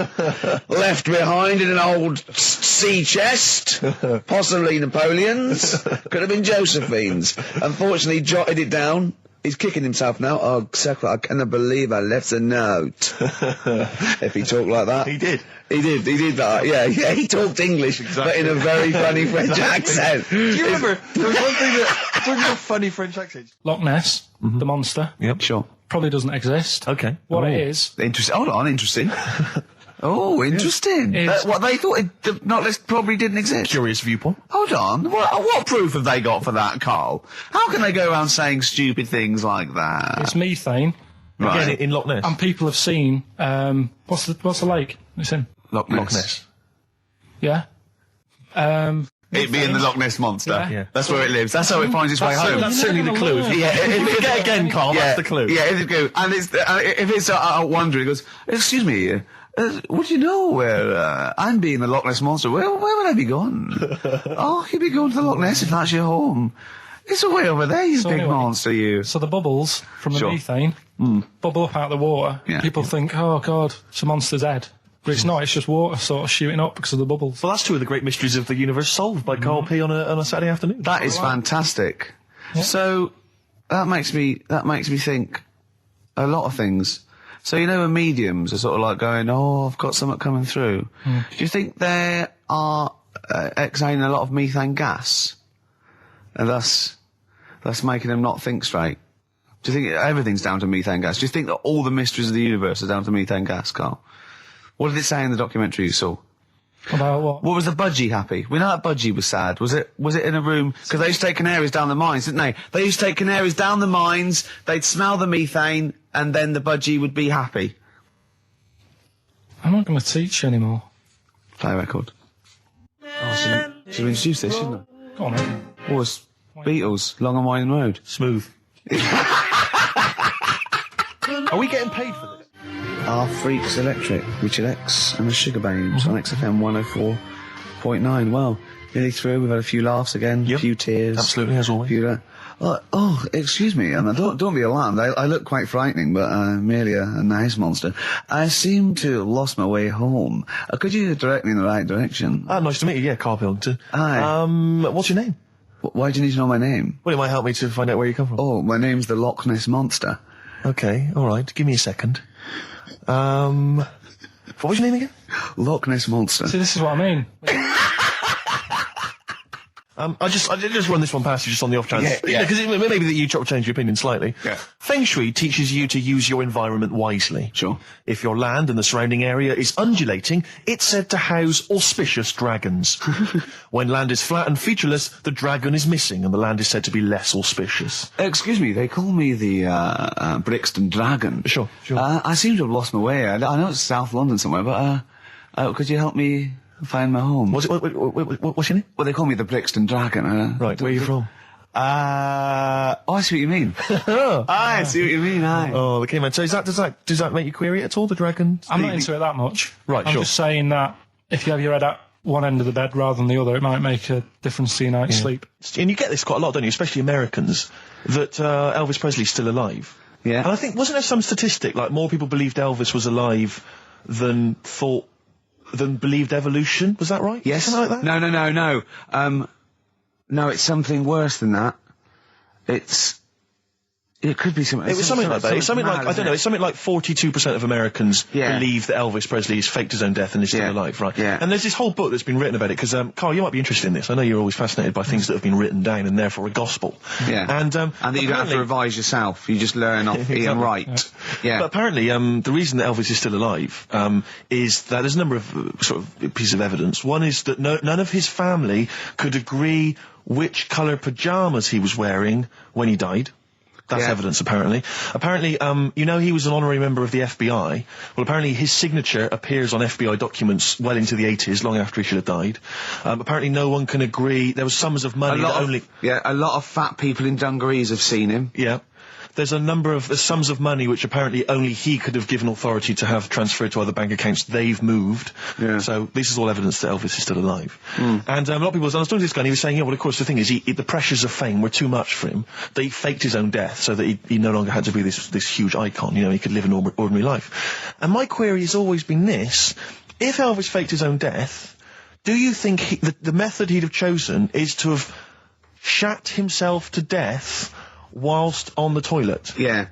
left behind in an old sea chest, possibly Napoleon's, could have been Josephine's. Unfortunately, jotted it down. He's kicking himself now. Oh, Secretary, I cannot believe I left a note. If he talked like that. He did. He did that. Yeah, he talked English, but in a very funny French accent. Do you remember, there was one thing that, talking about funny French accents. Loch Ness, the monster, Yep, sure. probably doesn't exist. Okay. What it is, Interesting. Hold on, interesting. Oh, interesting. It's- What they thought not list probably didn't exist. Curious viewpoint. Hold on. What proof have they got for that, Carl? How can they go around saying stupid things like that? it's methane, Right. Again, in Loch Ness. and people have seen, what's the lake it's in? Loch Ness. Yeah? It being the Loch Ness Monster. Yeah. That's where it lives. That's how it finds its way home. That's certainly the clue. Yeah, Get again, Carl, that's the clue. Yeah, it's good. And it's, if it's out wandering, it goes, "Excuse me, would you know where I'm being the Loch Ness Monster? Where would I be going?" "Oh, you'd be going to the Loch Ness if that's your home. It's away over there, you So big anyway, monster, you." So the bubbles from the Sure. methane bubble up out of the water. Yeah. People think, oh God, it's a monster's head. But it's not, it's just water sort of shooting up because of the bubbles. Well, that's two of the great mysteries of the universe solved by Karl P on a Saturday afternoon. That is fantastic. So that makes me think a lot of things. So you know when mediums are sort of like going, "Oh, I've got something coming through." Do you think they are exhaling a lot of methane gas, and thus making them not think straight? Do you think everything's down to methane gas? Do you think that all the mysteries of the universe are down to methane gas, Carl? What did it say in the documentary you saw? About what? What was the budgie happy? We know that budgie was sad. Was it in a room? Because they used to take canaries down the mines, didn't they? They used to take canaries down the mines, they'd smell the methane, and then the budgie would be happy. I'm not going to teach you anymore. Play a record. Oh, should we introduce this, shouldn't I? Go on, then. Oh, it's Beatles, Long and Winding Road. Smooth. Are we getting paid for this? Our Freaks Electric, Richard X and the Sugar Babes on XFM 104.9. Well, nearly through. We've had a few laughs again, a few tears. Absolutely, as always. Oh, excuse me, and don't be alarmed. I look quite frightening, but I'm merely a nice monster. I seem to have lost my way home. Could you direct me in the right direction? Nice to meet you. Yeah, Karl Pilkington. Hi. What's your name? Why do you need to know my name? Well, it might help me to find out where you come from. Oh, my name's the Loch Ness Monster. Okay, all right. Give me a second. What was your name again? Loch Ness Monster. See, this is what I mean. I just run this one past you just on the off chance. Yeah. Because maybe that you change your opinion slightly. Yeah. Feng Shui teaches you to use your environment wisely. Sure. If your land and the surrounding area is undulating, it's said to house auspicious dragons. When land is flat and featureless, the dragon is missing and the land is said to be less auspicious. Excuse me, they call me the Brixton Dragon. Sure. I seem to have lost my way. I know it's South London somewhere, but could you help me find my home? What's your name? Well, they call me the Brixton Dragon. Right, where are you from? I see what you mean. I see what you mean, aye. Oh, okay, man. So does that make you query it at all, the dragon? I'm not into it that much. Right, I'm sure. just saying that if you have your head at one end of the bed rather than the other, it might make a difference to your night's sleep. And you get this quite a lot, don't you? Especially Americans, that Elvis Presley's still alive. Yeah. And I think, wasn't there some statistic, like more people believed Elvis was alive than believed evolution? Was that right? Yes. Something like that? No. No, it's something worse than that. It could be something. It was something like that. It's something like, I don't know, it's something like 42% of Americans believe that Elvis Presley has faked his own death and is still alive, right? Yeah. And there's this whole book that's been written about it, because, Carl, you might be interested in this. I know you're always fascinated by things that have been written down and therefore a gospel. Yeah. And that you don't have to revise yourself. You just learn off Ian Wright. Yeah. But apparently, the reason that Elvis is still alive, is that there's a number of sort of pieces of evidence. One is that none of his family could agree which colour pyjamas he was wearing when he died. That's evidence, apparently. Apparently, he was an honorary member of the FBI. Well, apparently his signature appears on FBI documents well into the 80s, long after he should have died. Apparently no one can agree. There was sums of money a lot of fat people in dungarees have seen him. Yeah. There's a number of sums of money which apparently only he could have given authority to have transferred to other bank accounts. They've moved. Yeah. So this is all evidence that Elvis is still alive. And a lot of people, I was talking to this guy and he was saying, well, of course, the thing is, the pressures of fame were too much for him. That he faked his own death so that he no longer had to be this huge icon. He could live an ordinary life. And my query has always been this. If Elvis faked his own death, do you think the method he'd have chosen is to have shat himself to death whilst on the toilet? Yeah.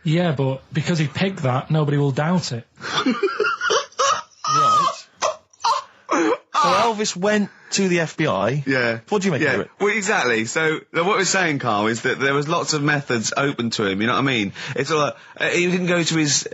Yeah, but because he picked that, nobody will doubt it. Right. So Elvis went to the FBI. Yeah. What do you make of it? Well, exactly. So what we're saying, Carl, is that there was lots of methods open to him. You know what I mean? It's all like, he didn't go to his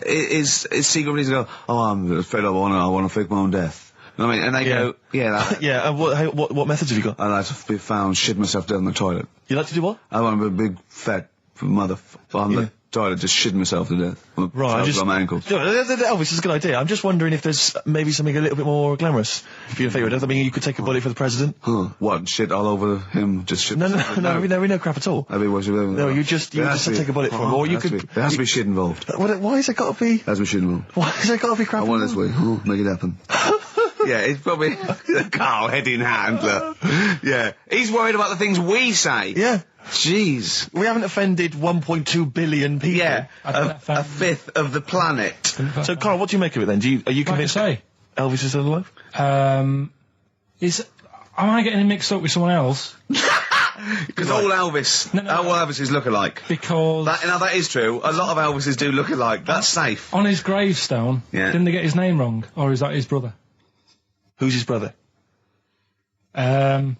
secret reason and go, oh, I'm fed up. I want to fake my own death. You know what I mean? And they go, yeah. And what methods have you got? I like to be found shit myself down the toilet. You like to do what? I want to be a big fat motherfucker on the toilet, just shitting myself to death. Right, on my ankles. Elvis is a good idea. I'm just wondering if there's maybe something a little bit more glamorous for your favourite death. I mean, you could take a bullet for the president. What? Shit all over him? Just shit? No, we know crap at all. No, you just take a bullet for him, or you could. There has to be shit involved. Why has there got to be? There has to be shit involved. Why has there got to be crap? I want it this way. Make it happen. Yeah, it's probably Carl, head in hand, look. Yeah. He's worried about the things we say. Yeah. Jeez. We haven't offended 1.2 billion people. Yeah. A fifth of the planet. So, Carl, what do you make of it then? Are you convinced Elvis is still alive? Am I getting him mixed up with someone else? Because all Elvis, all Elvises look alike. Because that is true. A lot of Elvises do look alike. That's safe. On his gravestone, didn't they get his name wrong, or is that his brother? Who's his brother? Aaron.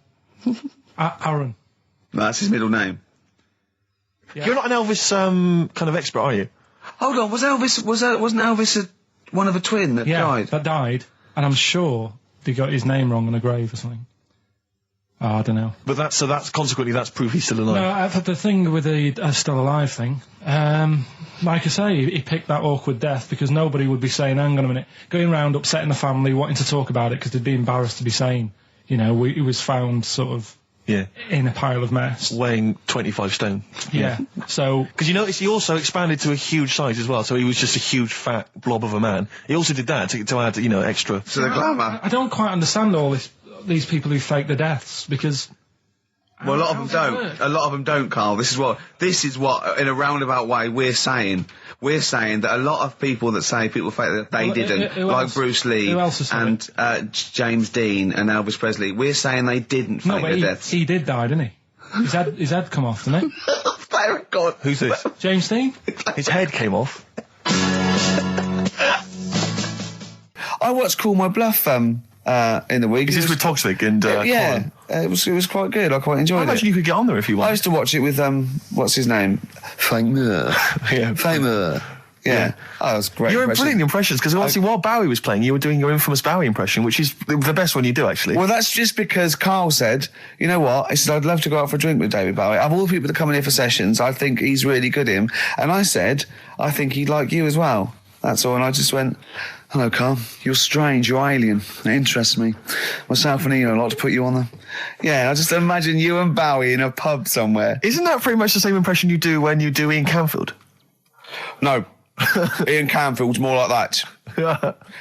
That's his middle name. Yeah. You're not an Elvis kind of expert, are you? Hold on, wasn't Elvis one of a twin that died? That died, and I'm sure they got his name wrong on a grave or something. Oh, I don't know. But that's consequently that's proof he's still alive. No, I've had the thing with the still alive thing. Like I say, he picked that awkward death because nobody would be saying, hang on a minute, going round upsetting the family, wanting to talk about it because they'd be embarrassed to be saying, he was found sort of in a pile of mess. Weighing 25 stone. Yeah. So... Because you notice he also expanded to a huge size as well, so he was just a huge fat blob of a man. He also did that to add, extra... To the glamour. I don't quite understand these people who fake the deaths, because... Well, a lot of them don't. A lot of them don't, Carl. This is what, in a roundabout way, we're saying. We're saying that a lot of people that say people fake that they didn't, like Bruce Lee and James Dean and Elvis Presley. We're saying they didn't fake their deaths. He did die, didn't he? His head come off, didn't it? Oh God. Who's this? James Dean. His head came off. I once called my bluff in the week. Is this with Toxic and yeah, Colin? it was quite good. I quite enjoyed I it. imagine you could get on there if you want. I used to watch it with what's his name? Famer. Yeah. Famer. Yeah. Oh, that was great. You're impression. brilliant impressions, because obviously while Bowie was playing, you were doing your infamous Bowie impression, which is the best one you do, actually. Well, that's just because Karl said, you know what? He said, I'd love to go out for a drink with David Bowie. Of all the people that come in here for sessions, I think he's really good, him. And I said, I think he'd like you as well. That's all. And I just went, hello, Karl. You're strange. You're alien. It interests me. Myself and Ian, I'd like to put you on the... Yeah, I just imagine you and Bowie in a pub somewhere. Isn't that pretty much the same impression you do when you do Ian Camfield? No. Ian Camfield's more like that.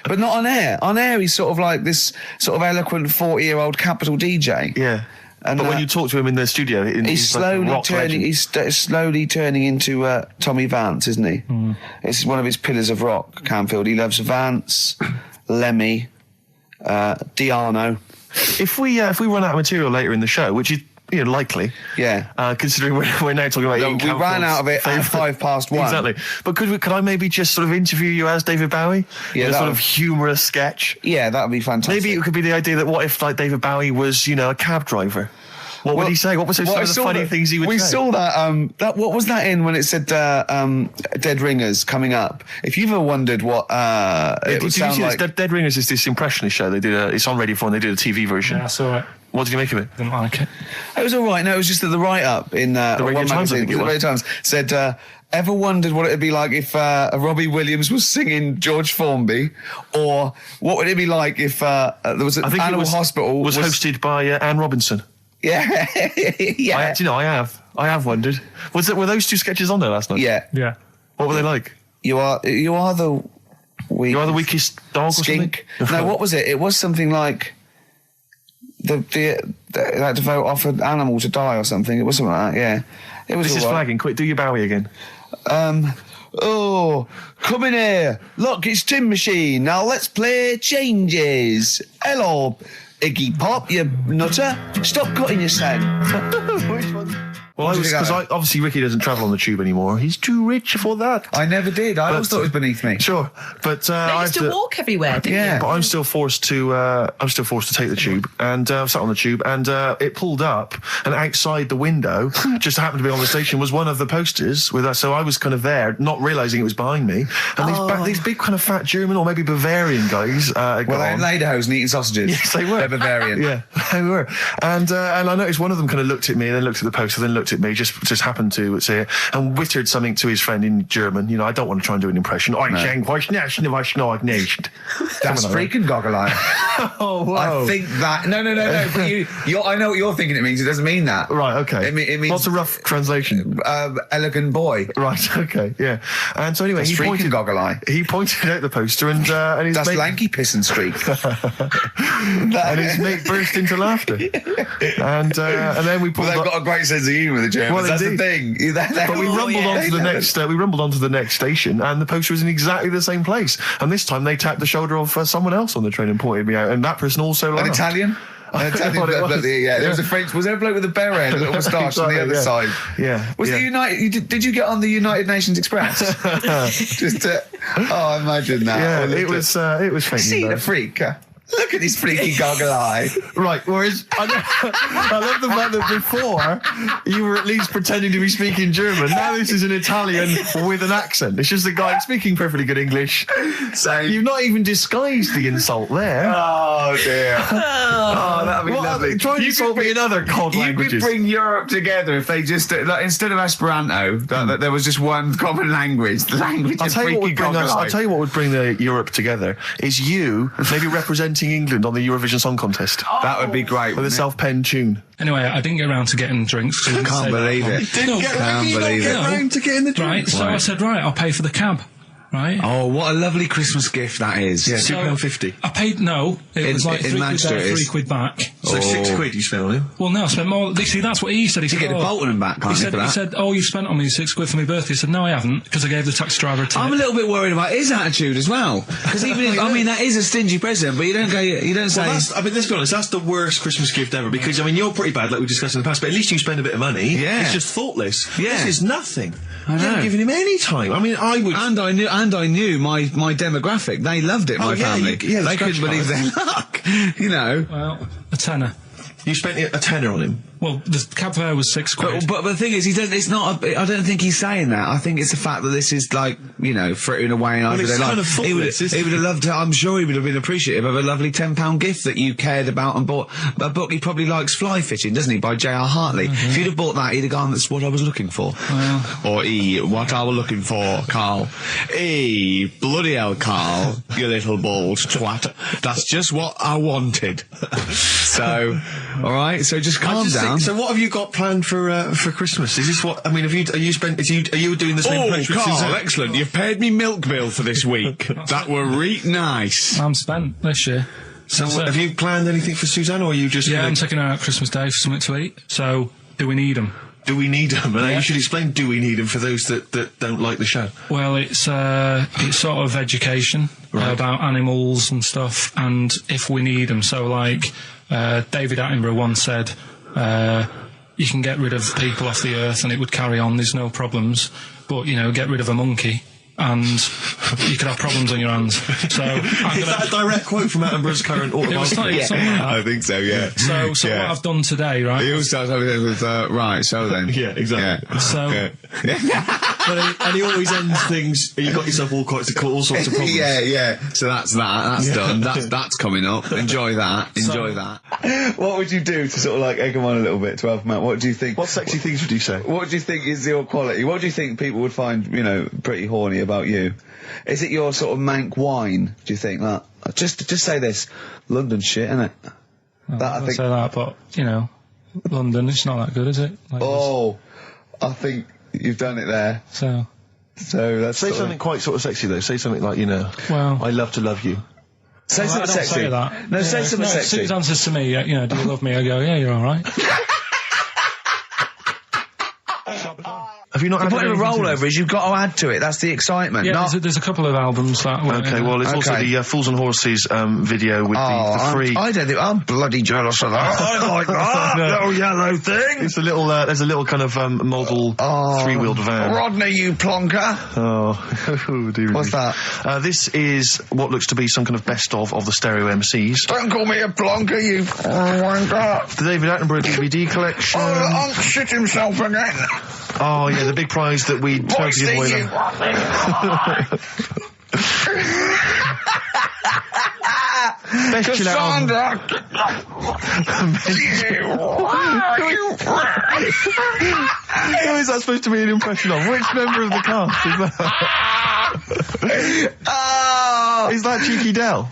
But not on air. On air, he's sort of like this sort of eloquent 40-year-old capital DJ. Yeah. And, but when you talk to him in the studio, he's slowly turning. He's slowly turning into Tommy Vance, isn't he? Mm. It's one of his pillars of rock. Camfield. He loves Vance, Lemmy, Diano. If we run out of material later in the show, which is likely, yeah, considering we're now talking about Ian we ran out of it at 1:05. Exactly. But could I maybe just sort of interview you as David Bowie? Yeah, in a sort of humorous sketch. Yeah, that would be fantastic. Maybe it could be the idea that what if like David Bowie was a cab driver? What would he say? What was some of the funny things he would say? We saw that. What was that in when it said Dead Ringers coming up? If you've ever wondered what it would sound like. Dead Ringers is this impressionist show. They did it's on Radio 4 and they did a TV version. Yeah, I saw it. What did you make of it? Didn't like it. It was all right. No, it was just that the write-up in the Radio Times, I think it was. The Radio Times said, ever wondered what it would be like if Robbie Williams was singing George Formby? Or what would it be like if there was an Animal Hospital... was hosted by Anne Robinson. Yeah. Yeah. I have wondered. Were those two sketches on there last night? Yeah. Yeah. What were they like? You are the weakest dog skink. or something? No, what was it? It was something like... They had to vote off an animal to die or something. It was something like that, yeah. It was. This is flagging. Quick, do your Bowie again. Oh, come in here. Look, it's Tin Machine. Now let's play Changes. Hello, Iggy Pop, you nutter. Stop cutting your sand. Which one? Well, because obviously Ricky doesn't travel on the tube anymore. He's too rich for that. I never did. I always thought it was beneath me. Sure, but I used to walk everywhere, didn't you? But I'm still forced to take the tube, and sat on the tube, and it pulled up, and outside the window, just happened to be on the station, was one of the posters with us. So I was kind of there, not realising it was behind me, and these big kind of fat German or maybe Bavarian guys. Well, they're in lederhosen eating sausages. Yes, they were. They're Bavarian. Yeah, they were. And I noticed one of them kind of looked at me, and then looked at the poster, then looked at me, just happened to say it, and wittered something to his friend in German. I don't want to try and do an impression. No. That's freaking goggle-eye. Oh, wow. I think that... No. But I know what you're thinking it means. It doesn't mean that. Right, okay. It means... What's a rough translation? Elegant boy. Right, okay, yeah. And so anyway, he pointed goggle-eye. He pointed out the poster, and his That's mate... lanky piss and streak. And his mate burst into laughter. And then we pulled they've got a great sense of humour, the Germans. Well, that's indeed. the thing. But we rumbled onto the next station, and the poster was in exactly the same place. And this time they tapped the shoulder of someone else on the train and pointed me out, and that person also laughed. An Italian? There was a French. Was there a bloke with a beret and a little moustache on the other side? Yeah. Was it United? Did you get on the United Nations Express? Imagine that. Yeah, it was fake. See the freak. Look at this freaky goggle eye. Right, whereas I love the fact that before you were at least pretending to be speaking German. Now this is an Italian with an accent. It's just a guy speaking perfectly good English. So you've not even disguised the insult there. Oh dear. That'd be lovely. Try and insult me in other cod languages. You could bring Europe together if they just instead of Esperanto, that there was just one common language. The language of freaky goggle eye. I'll tell you what would bring the Europe together is you maybe representing England on the Eurovision Song Contest. That would be great. With a self-penned tune. Anyway, I didn't get around to getting drinks. Can't believe it. Didn't get around to getting the drinks. Right, so I said, right, I'll pay for the cab. Right. Oh, what a lovely Christmas gift that is. Yeah, so £2.50. I paid, it was like £3 there, £3 back. So £6 you spent on him? Well, no, I spent more. See, that's what he said. He said, get the Bolton and back, can't he said, oh, you spent on me £6 for my birthday. He said, no, I haven't, because I gave the taxi driver a tip. I'm a little bit worried about his attitude as well. Because that is a stingy present, but you don't say... let's be honest, that's the worst Christmas gift ever, because, you're pretty bad, like we discussed in the past, but at least you spend a bit of money. Yeah. It's just thoughtless. Yeah. This is nothing. I know. You haven't given him any time. I would... And I knew my demographic. They loved it, my family. Yeah, they couldn't believe their luck. you know. Well, a tenner. You spent a tenner on him? Well, the cab fare was £6. But the thing is, it's not. I don't think he's saying that. I think it's the fact that this is like, you know, frittering away in either day life. He would have loved to. I'm sure he would have been appreciative of a lovely £10 gift that you cared about and bought. A book he probably likes, Fly Fishing, doesn't he, by J.R. Hartley? If you'd have bought that, he'd have gone, that's what I was looking for. Or what I was looking for, Carl. Bloody hell, Carl, you little bald twat. That's just what I wanted. So, all right. So just calm down. So what have you got planned for Christmas? Is this what I mean? Are you doing the same? Oh, Carl, excellent! You've paid me milk bill for this week. That were nice. I'm spent this year. So have you planned anything for Suzanne, or are you just? Yeah, I'm taking her out Christmas Day for something to eat. So, do we need them? Do we need them? And you should explain. Do we need them for those that don't like the show? Well, it's sort of education about animals and stuff, and if we need them. So, like David Attenborough once said. You can get rid of people off the earth and it would carry on, there's no problems. But, you know, get rid of a monkey and you could have problems on your hands. So is that a direct quote from Attenborough's current autobiography? Something like that. I think so, yeah. So what I've done today, right? He always starts everything with, right, so then. Yeah, exactly. Yeah. So... Yeah. And he always ends things, you got yourself all sorts of problems. Yeah. So that's done. That's coming up. Enjoy that. What would you do to sort of like egg him on a little bit to help him out? What do you think? What sexy things would you say? What do you think is your quality? What do you think people would find, you know, pretty horny about you? Is it your sort of mank wine, do you think? Like, just say this. London shit, innit? I think say that, but, you know, London, it's not that good, is it? Like I think you've done it there. So that's say something quite sort of sexy though. Say something like, you know, well, I love to love you. Say something sexy. Say that. No, say something sexy. Suze answers to me, you know, do you love me? I go, yeah, you're all right. Have you not had the point of a rollover is you've got to add to it. That's the excitement. Yeah, there's a couple of albums that were... Okay, well, it's also the Fools and Horses video with the free... I don't think... I'm bloody jealous of that. I like that little yellow thing. It's a little... there's a little kind of model three-wheeled van. Rodney, you plonker. Oh, dear. What's that? This is what looks to be some kind of best-of the stereo MCs. Don't call me a plonker, you wanker. The David Attenborough DVD collection. Oh, Unc shit himself again. Oh, yeah, the big prize that we tried to give away. Best chill out. Who is that supposed to be an impression of? Which member of the cast is that? Is that Cheeky Dell?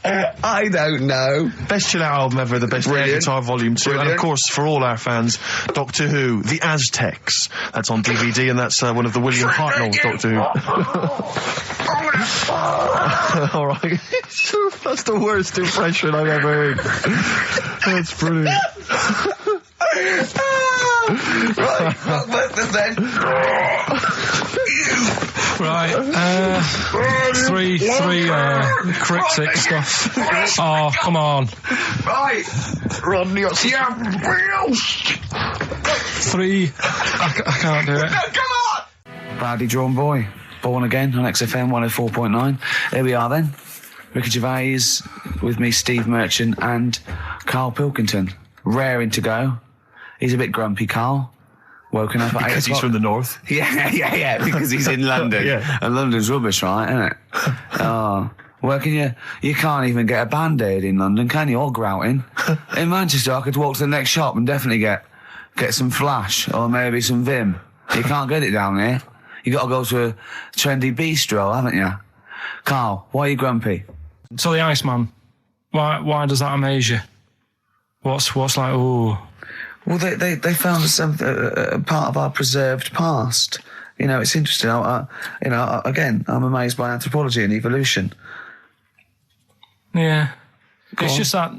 I don't know. Best chill out album ever, the best air guitar volume 2. Brilliant. And of course, for all our fans, Doctor Who, The Aztecs. That's on DVD, and that's one of the William Hartnell Doctor Who. Alright. That's the worst impression I've ever heard. That's brilliant. Three cryptic stuff. Oh, come on. Right. Rodney, Three. I can't do it. No, come on! Badly Drawn Boy. Born Again on XFM 104.9. There we are then. Ricky Gervais with me, Steve Merchant and Karl Pilkington. Raring to go. He's a bit grumpy, Karl. Woken up at 8 o'clock. Because he's from the north. Yeah, because he's in London. Yeah. And London's rubbish, right, isn't it? Well, you can't even get a Band-Aid in London, can you? Or grouting. In Manchester, I could walk to the next shop and definitely get some Flash or maybe some Vim. You can't get it down here. You got to go to a trendy bistro, haven't you? Karl, why are you grumpy? So the Iceman, why does that amaze you? What's like, ooh... Well, they found a part of our preserved past. You know, it's interesting. Again, I'm amazed by anthropology and evolution. Yeah. It's just that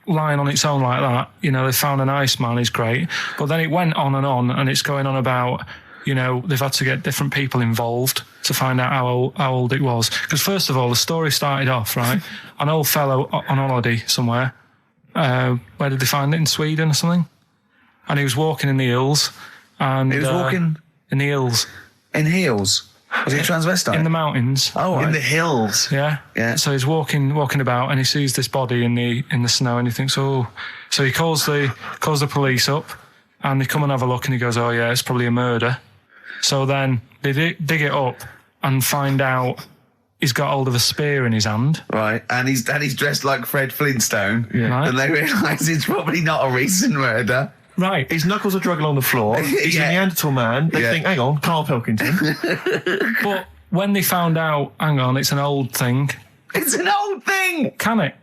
line on its own like that, you know, they found an Iceman is great, but then it went on, and it's going on about, you know, they've had to get different people involved to find out how old it was. Because first of all, the story started off, right, an old fellow on holiday somewhere. Where did they find it? In Sweden or something? And he was walking in the hills. And he was walking? In the hills. In heels? Was he a transvestite? In the mountains. Oh, right. In the hills. Yeah. Yeah. So he's walking about and he sees this body in the snow and he thinks, oh. So he calls the police up and they come and have a look and he goes, oh yeah, it's probably a murder. So then they dig it up and find out he's got hold of a spear in his hand. Right, and he's dressed like Fred Flintstone. Yeah. Right. And they realise it's probably not a recent murder. Right. His knuckles are dragging on the floor. He's Yeah. a Neanderthal man. They Yeah. think, hang on, Karl Pilkington. But when they found out, hang on, it's an old thing. It's an old thing! Can it?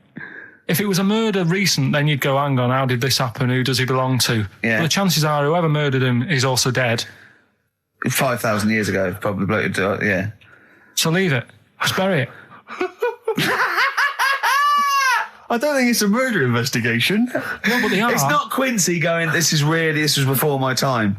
If it was a murder recent, then you'd go, hang on, how did this happen? Who does he belong to? Yeah. But the chances are whoever murdered him is also dead. 5,000 years ago, probably, yeah. So leave it. Just bury it. I don't think it's a murder investigation. No, but they are. It's not Quincy going, this was before my time.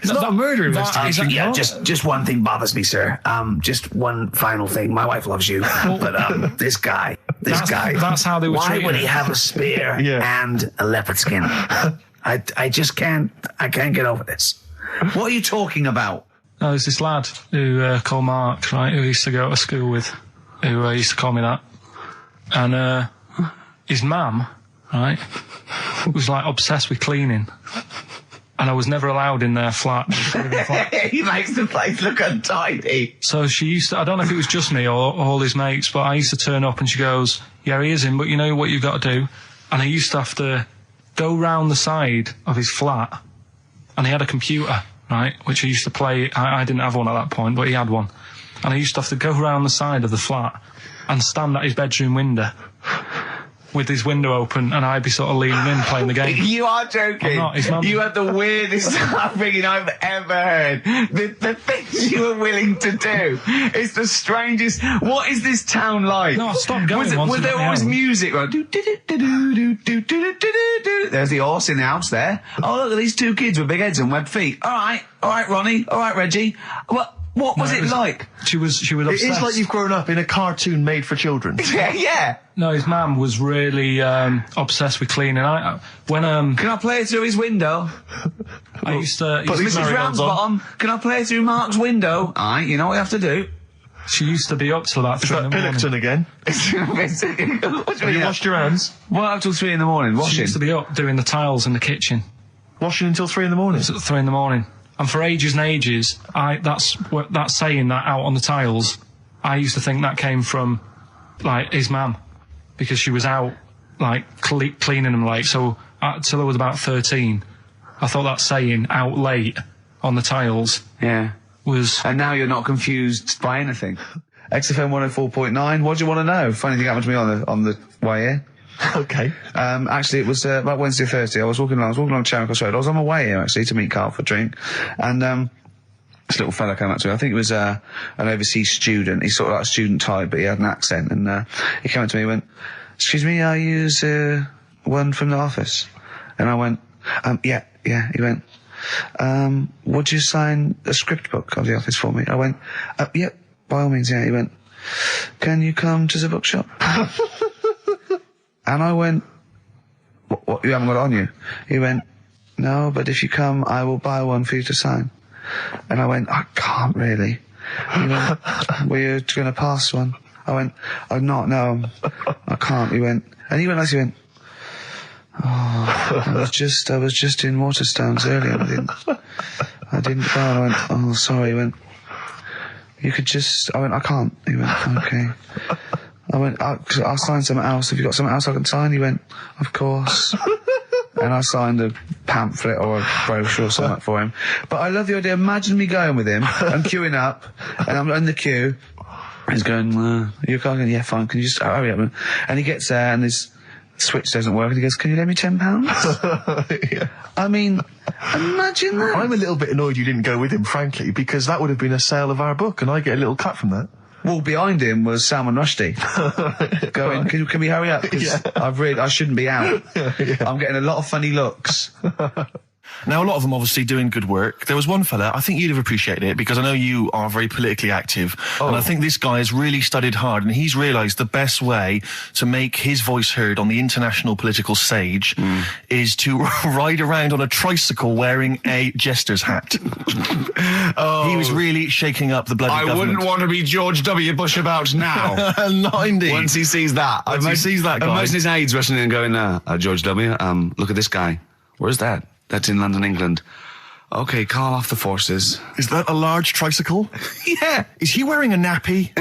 It's not a murder investigation. Yeah, just one thing bothers me, sir. Just one final thing. My wife loves you, but this guy. That's how they were Why treated. would he have a spear Yeah. and a leopard skin? I just can't. I can't get over this. What are you talking about? No, there's this lad who called Mark, right, who I used to go to school with, who used to call me that. And his mum, right, was like obsessed with cleaning. And I was never allowed in their flat. He makes the place look untidy. So she used to, I don't know if it was just me or all his mates, but I used to turn up and she goes, yeah, he is in, but you know what you've got to do? And I used to have to go round the side of his flat, and he had a computer, right, which I used to play. I didn't have one at that point, but he had one. And I used to have to go round the side of the flat and stand at his bedroom window with his window open, and I'd be sort of leaning in playing the game. You are joking. I'm not, his mum- You had the weirdest upbringing I've ever heard. The things you were willing to do. It's the strangest. What is this town like? No, I stopped going once Was I there got my always own. music? Right? There's the horse in the house there. Oh, look at these two kids with big heads and webbed feet. All right, Ronnie. All right, Reggie. What was it like? She was It obsessed. is like you've grown up in a cartoon made for children. Yeah. No, his mum was really obsessed with cleaning. When Can I play through his window? I used to, Put these Mrs. marigolds on. Ramsbottom, can I play through Mark's window? Aye, you know what you have to do. she used to be up till about Is 3 that in the morning. Pilkington again? What do Have you you washed your hands? What up till 3 in the morning? She Washing? used to be up doing the tiles in the kitchen. Washing until 3 in the morning? It's at 3 in the morning. And for ages and ages, that saying that out on the tiles, I used to think that came from, like, his mum. Because she was out, like, cleaning them late. So, till I was about 13, I thought that saying, out late, on the tiles, Yeah. was... And now you're not confused by anything. XFM 104.9, what do you want to know? Funny thing happened to me on the way here. Okay. Actually, it was about Wednesday or Thursday. I was walking along Charing Cross Road. I was on my way here, actually, to meet Karl for a drink. And this little fella came up to me. I think it was an overseas student. He's sort of like a student type, but he had an accent. And he came up to me and went, "Excuse me, are you one from the office?" And I went, yeah. He went, "Would you sign a script book of the office for me?" I went, "Yeah, by all means, yeah." He went, "Can you come to the bookshop?" And I went, what, you haven't got it on you? He went, "No, but if you come, I will buy one for you to sign." And I went, "I can't really." He went, "Were you going to pass one?" I went, "I'm not, no, I can't." He went, and he went like, he went, "Oh, I was just in Waterstones earlier. I didn't go." And I went, "Oh, sorry." He went, "You could just," I went, "I can't." He went, "Okay." I went, "I'll sign something else. Have you got something else I can sign?" He went, "Of course." And I signed a pamphlet or a brochure or something for him. But I love the idea. Imagine me going with him and queuing up, and I'm in the queue. He's going, "You're going, yeah, fine. Can you just hurry up?" And he gets there, and his switch doesn't work, and he goes, "Can you lend me £10?" Yeah. I mean, imagine that. I'm a little bit annoyed you didn't go with him, frankly, because that would have been a sale of our book, and I get a little cut from that. Well, behind him was Salman Rushdie going, can we hurry up? Because I shouldn't be out. I'm getting a lot of funny looks. Now, a lot of them obviously doing good work. There was one fella, I think you'd have appreciated it, because I know you are very politically active, and I think this guy has really studied hard, and he's realised the best way to make his voice heard on the international political stage is to ride around on a tricycle wearing a jester's hat. He was really shaking up the bloody government. I wouldn't want to be George W. Bush about now. Not indeed. Once he sees that. Once he sees that guy. Most of his aides rushing in and going, George W., look at this guy. Where's that? That's in London, England. Okay, call off the forces. Is that a large tricycle? Yeah. Is he wearing a nappy?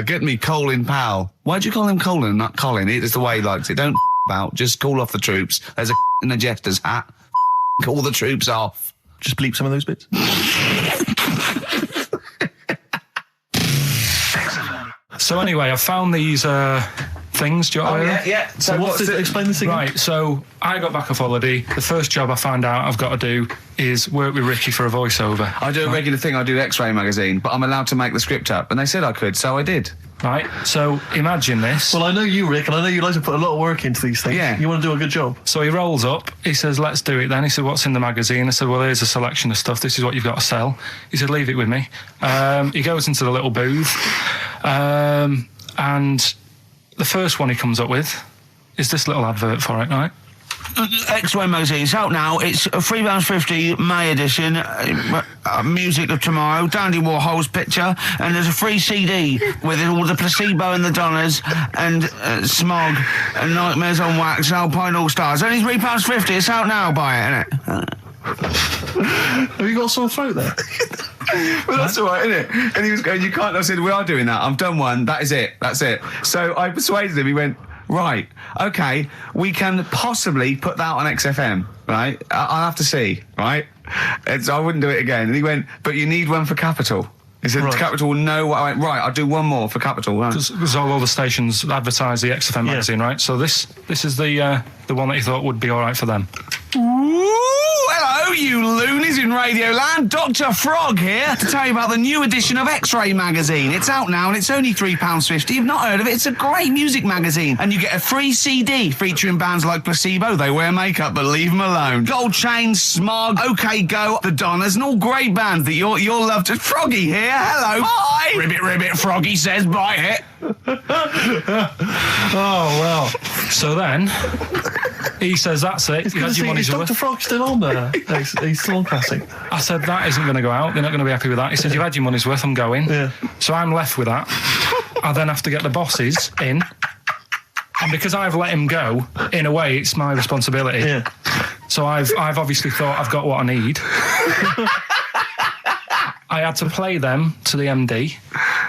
Get me Colin Powell. Why'd you call him Colin, not Colin? It's the way he likes it. Don't about. Just call off the troops. There's a in a jester's hat. Call the troops off. Just bleep some of those bits. So anyway, I found these things. Do you want to hear? Yeah. So what's it? Explain this again. Right, so I got back off holiday. The first job I found out I've got to do is work with Ricky for a voiceover. I do a regular thing. I do X-Ray magazine, but I'm allowed to make the script up. And they said I could, so I did. Right, so imagine this. Well, I know you, Rick, and I know you like to put a lot of work into these things. Yeah. You want to do a good job. So he rolls up, he says, let's do it then. He said, what's in the magazine? I said, well, here's a selection of stuff. This is what you've got to sell. He said, leave it with me. He goes into the little booth, and the first one he comes up with is this little advert for it, right? X-Ray magazine. It's out now. It's £3.50 May edition. Music of Tomorrow. Dandy Warhol's picture, and there's a free CD with all the Placebo and the Donners and Smog and Nightmares on Wax, Alpine All Stars. Only £3.50. It's out now. Buy it, innit? Have you got a sore throat there? Well, that's all right, isn't it? And he was going, you can't. I said, we are doing that. I've done one. That is it. That's it. So I persuaded him. He went, right, okay, we can possibly put that on XFM, right? I'll have to see, right? I wouldn't do it again. And he went, but you need one for Capital. He said, right. Capital will know what I went, right, I'll do one more for Capital. Because all the stations advertise the XFM magazine, right? So this is the one that you thought would be all right for them. Ooh, hello, you loonies in Radioland. Dr. Frog here to tell you about the new edition of X-Ray magazine. It's out now and it's only £3.50. You've not heard of it? It's a great music magazine. And you get a free CD featuring bands like Placebo. They wear makeup, but leave them alone. Gold Chain, Smog, OK Go, The Donners, and all great bands that you'll love to... Froggy here, hello. Bye. Ribbit, ribbit, Froggy says bye it. Oh, well. So then... he says, that's it. You had your money's worth. Is Dr. Frog still on there? He's still on classic. I said, that isn't going to go out. They're not going to be happy with that. He said, you've had your money's worth. I'm going. Yeah. So I'm left with that. I then have to get the bosses in. And because I've let him go, in a way, it's my responsibility. Yeah. So I've obviously thought I've got what I need. I had to play them to the MD.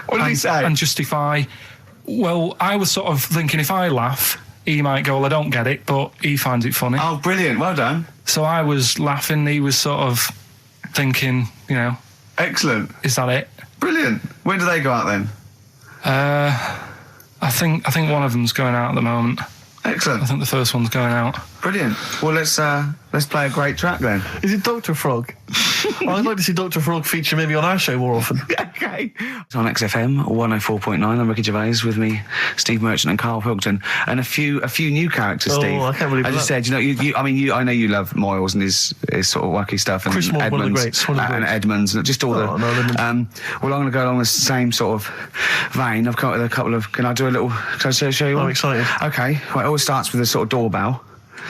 What did he say? And justify... Well, I was sort of thinking if I laugh... he might go, well, I don't get it, but he finds it funny. Oh, brilliant. Well done. So I was laughing. He was sort of thinking, you know... Excellent. Is that it? Brilliant. When do they go out then? I think one of them's going out at the moment. Excellent. I think the first one's going out. Brilliant. Well, let's play a great track then. Is it Dr. Frog? I'd like to see Dr. Frog feature maybe on our show more often. Okay. It's on XFM 104.9. I'm Ricky Gervais, with me, Steve Merchant and Karl Pilkington, and a few new characters. Steve. I can't believe I just said, I know you love Moyles and his sort of wacky stuff, and Chris Moore, Edmonds, one of the greats. and Edmonds, and just all the. Well, I'm going to go along the same sort of vein. I've come up with a couple of. Can I show you one? I'm excited. Okay. Well, it always starts with a sort of doorbell.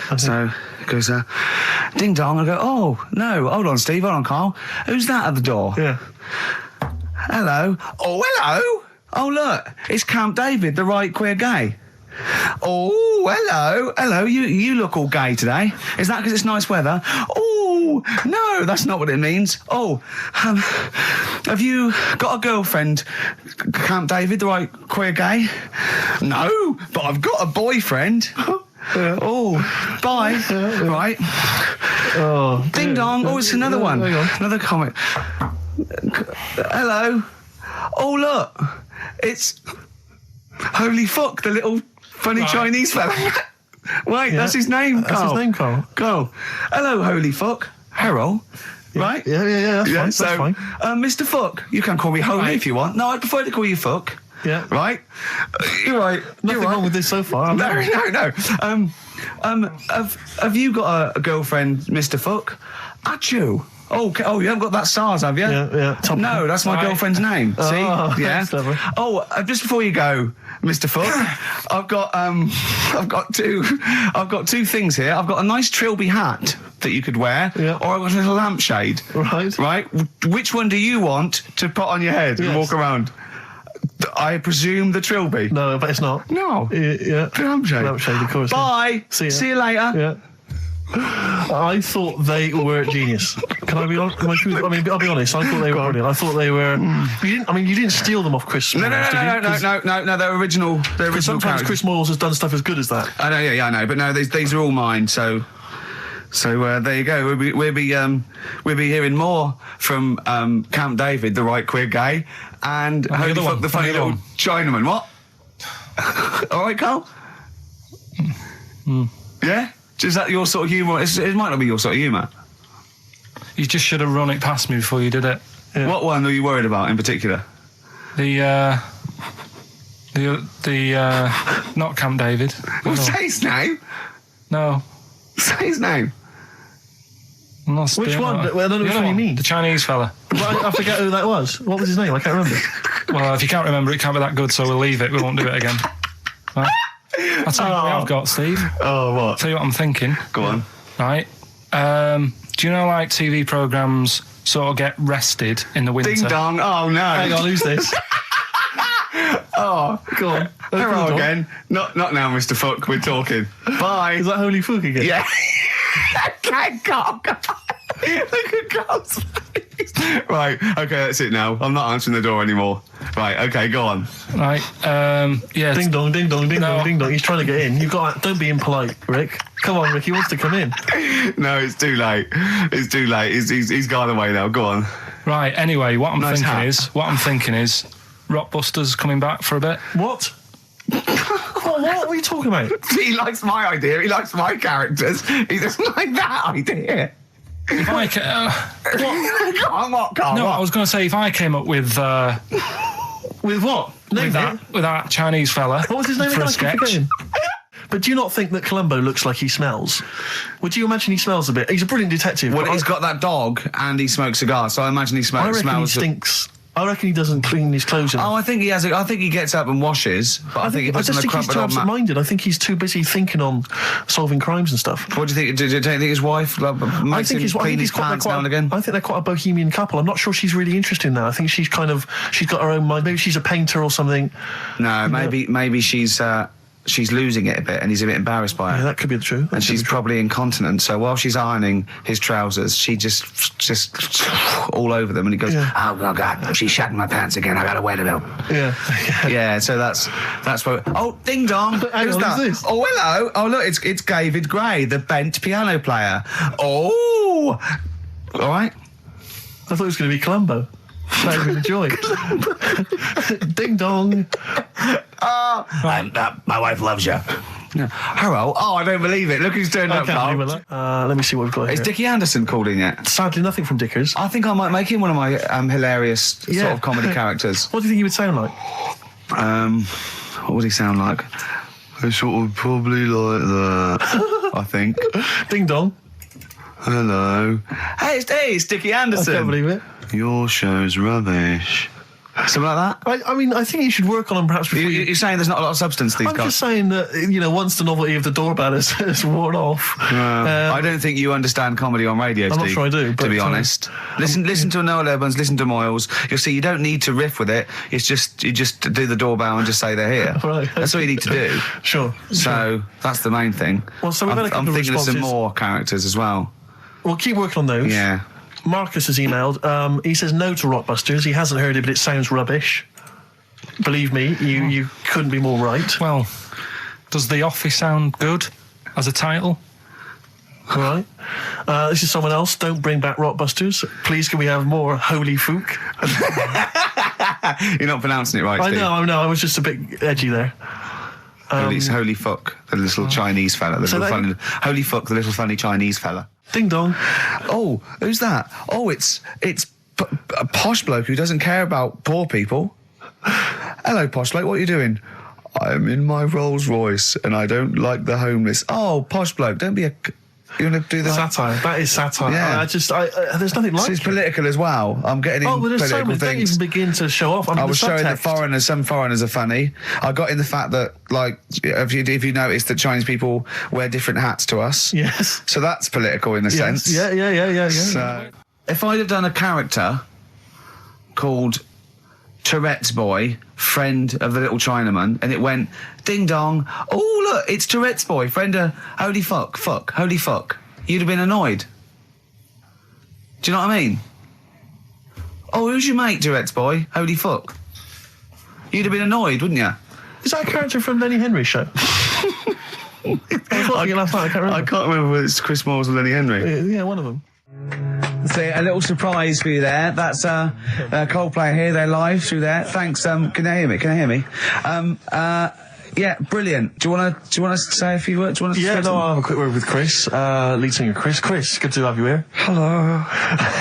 Okay. So it goes, ding dong. I go, oh, no, hold on, Steve, hold on, Karl. Who's that at the door? Yeah. Hello. Oh, hello. Oh, look, it's Camp David, the right queer gay. Oh, hello. Hello, you look all gay today. Is that because it's nice weather? Oh, no, that's not what it means. Oh, have you got a girlfriend, Camp David, the right queer gay? No, but I've got a boyfriend. Yeah. Oh, bye. Right. Oh, ding dong. Oh, it's another one. Another comment. Hello. Oh, look. It's holy fuck, the little funny Chinese fella. Wait, that's his name, Karl. That's his name, Karl. Karl. Hello, holy fuck. Harold. Yeah. Right? Yeah, that's fine. So, that's fine. Mr. Fuck, you can call me holy if you want. No, I'd prefer to call you fuck. Yeah. Right? You're right. Nothing You're right. wrong with this so far. No. Have you got a girlfriend, Mr. Fuck? Achoo. Oh, you haven't got that stars, have you? Yeah. No, that's my girlfriend's name. See? Yeah. Clever. Oh, just before you go, Mr. Fuck, I've got two things here. I've got a nice Trilby hat that you could wear, or I've got a little lampshade. Right. Which one do you want to put on your head and walk around? I presume the Trilby. No, but it's not. No. Yeah. Lampshade. Lampshade, of course. Bye. See you later. Yeah. I thought they were genius. Can I be honest? I'll be honest. I thought they were brilliant. I thought they were. You didn't steal them off Chris. No. They're original. They're original. Sometimes characters. Chris Moyles has done stuff as good as that. I know. Yeah, I know. But no, these are all mine. So there you go. We'll be hearing more from Camp David, the right queer gay, and Holy Fuck, the funny little Chinaman. What? All right, Carl. Yeah. Is that your sort of humour? It might not be your sort of humour. You just should have run it past me before you did it. Yeah. What one are you worried about in particular? The not Camp David. Well, say his name. No. Say his name. Which one? Well, I don't know which one you mean. The Chinese fella. Well, I forget who that was. What was his name? I can't remember. Well, if you can't remember, it can't be that good, so we'll leave it. We won't do it again. Right? I'll tell you what I've got, Steve. Oh, what? I'll tell you what I'm thinking. Go on. Right. Do you know, like, TV programmes sort of get rested in the winter? Ding dong. Oh, no. Hang on, who's this? Oh, go on. Hello again. Not now, Mr. Fuck. We're talking. Bye. Is that Holy Fuck again? Yeah. Okay, God. Look at Carl's face. Right. Okay, that's it now. I'm not answering the door anymore. Right. Okay, go on. Right. Yeah. Ding dong, ding dong, ding dong, ding dong. He's trying to get in. You've got. Don't be impolite, Rick. Come on, Rick. He wants to come in. No, it's too late. It's too late. He's gone away now. Go on. Right. Anyway, what I'm thinking is, Rockbusters coming back for a bit. What? What are you talking about? He likes my idea. He likes my characters. He doesn't like that idea. If I what? Carl, no, what? I was going to say if I came up with what? With that Chinese fella. What was his name? For a sketch. But do you not think that Columbo looks like he smells? Would you imagine he smells a bit? He's a brilliant detective. Well, he's got that dog and he smokes cigars, so I imagine he smells. I reckon he stinks. I reckon he doesn't clean his clothes enough. Oh, I think he has. I think he gets up and washes. But I think he puts I just think he's too absent-minded. I think he's too busy thinking on solving crimes and stuff. What do you think? Do you think his wife makes him clean his pants now and again? I think they're quite a bohemian couple. I'm not sure she's really interested in that. I think she's got her own mind. Maybe she's a painter or something. No, maybe she's losing it a bit and he's a bit embarrassed by it. Yeah, that could be the truth. And she's probably incontinent, so while she's ironing his trousers, she just all over them, and he goes, "Oh God, she's shatting my pants again. I gotta wear them out." Yeah. So that's what. Oh, ding dong! Who's that? Who's this? Oh, hello! Oh, look, it's David Gray, the bent piano player. Oh, all right. I thought it was going to be Columbo. That would be the joy. Ding dong. My wife loves you. Hello. Oh, I don't believe it. Look who's turned up, Carl. Let me see what we've got Is here. Dickie Anderson called in yet? Sadly, nothing from Dickers. I think I might make him one of my hilarious sort of comedy characters. What do you think he would sound like? What would he sound like? Sort of probably like that, I think. Ding dong. Hello. Hey, it's Dickie Anderson. I can't believe it. Your show's rubbish. Something like that? I mean, I think you should work on them perhaps before You're saying there's not a lot of substance to these guys? I'm just saying that, once the novelty of the doorbell has worn off... I don't think you understand comedy on radio, Steve. I'm not sure I do, to be honest. Listen to Noel Evans, listen to Moyles. You'll see you don't need to riff with it. It's just, you just do the doorbell and just say they're here. Right. That's all you need to do. Sure. So, that's the main thing. Well, so we've had a couple I'm of thinking of some responses. more characters as well. Well, keep working on those. Yeah. Marcus has emailed. He says no to Rockbusters. He hasn't heard it, but it sounds rubbish. Believe me, you couldn't be more right. Well, does The Office sound good as a title? All right. This is someone else. Don't bring back Rockbusters. Please, can we have more Holy Fook? You're not pronouncing it right, Steve. I know. I was just a bit edgy there. It's Holy Fuck, the little Chinese fella. Holy Fuck, the little funny Chinese fella. Ding dong. Oh, who's that? Oh, it's a posh bloke who doesn't care about poor people. hello, posh bloke, what are you doing? I'm in my Rolls Royce and I don't like the homeless. Oh, posh bloke, don't be a... You want to do that? Satire. That is satire. Yeah. There's nothing like So it's it. political as well. I'm getting in There's so political many. Don't things. even begin to show off. I was showing that some foreigners are funny. I got in the fact that, like, if you notice that Chinese people wear different hats to us. Yes. So that's political in a sense. Yeah. So, if I'd have done a character called Tourette's Boy, friend of the little Chinaman, and it went, ding dong, oh look, it's Tourette's Boy, friend of holy fuck, holy fuck, you'd have been annoyed. Do you know what I mean? Oh, who's your mate, Tourette's Boy, holy fuck? You'd have been annoyed, wouldn't you? Is that a character from Lenny Henry's show? I was watching it last night, I can't remember. I can't remember whether it's Chris Moores or Lenny Henry. Yeah, one of them. So a little surprise for you there. That's Coldplay here. They're live through there. Thanks. Can you hear me? Can you hear me? Yeah, brilliant. Do you want to say a few words? Do you want to I'll have a quick word with Chris, lead singer Chris. Chris, good to have you here. Hello.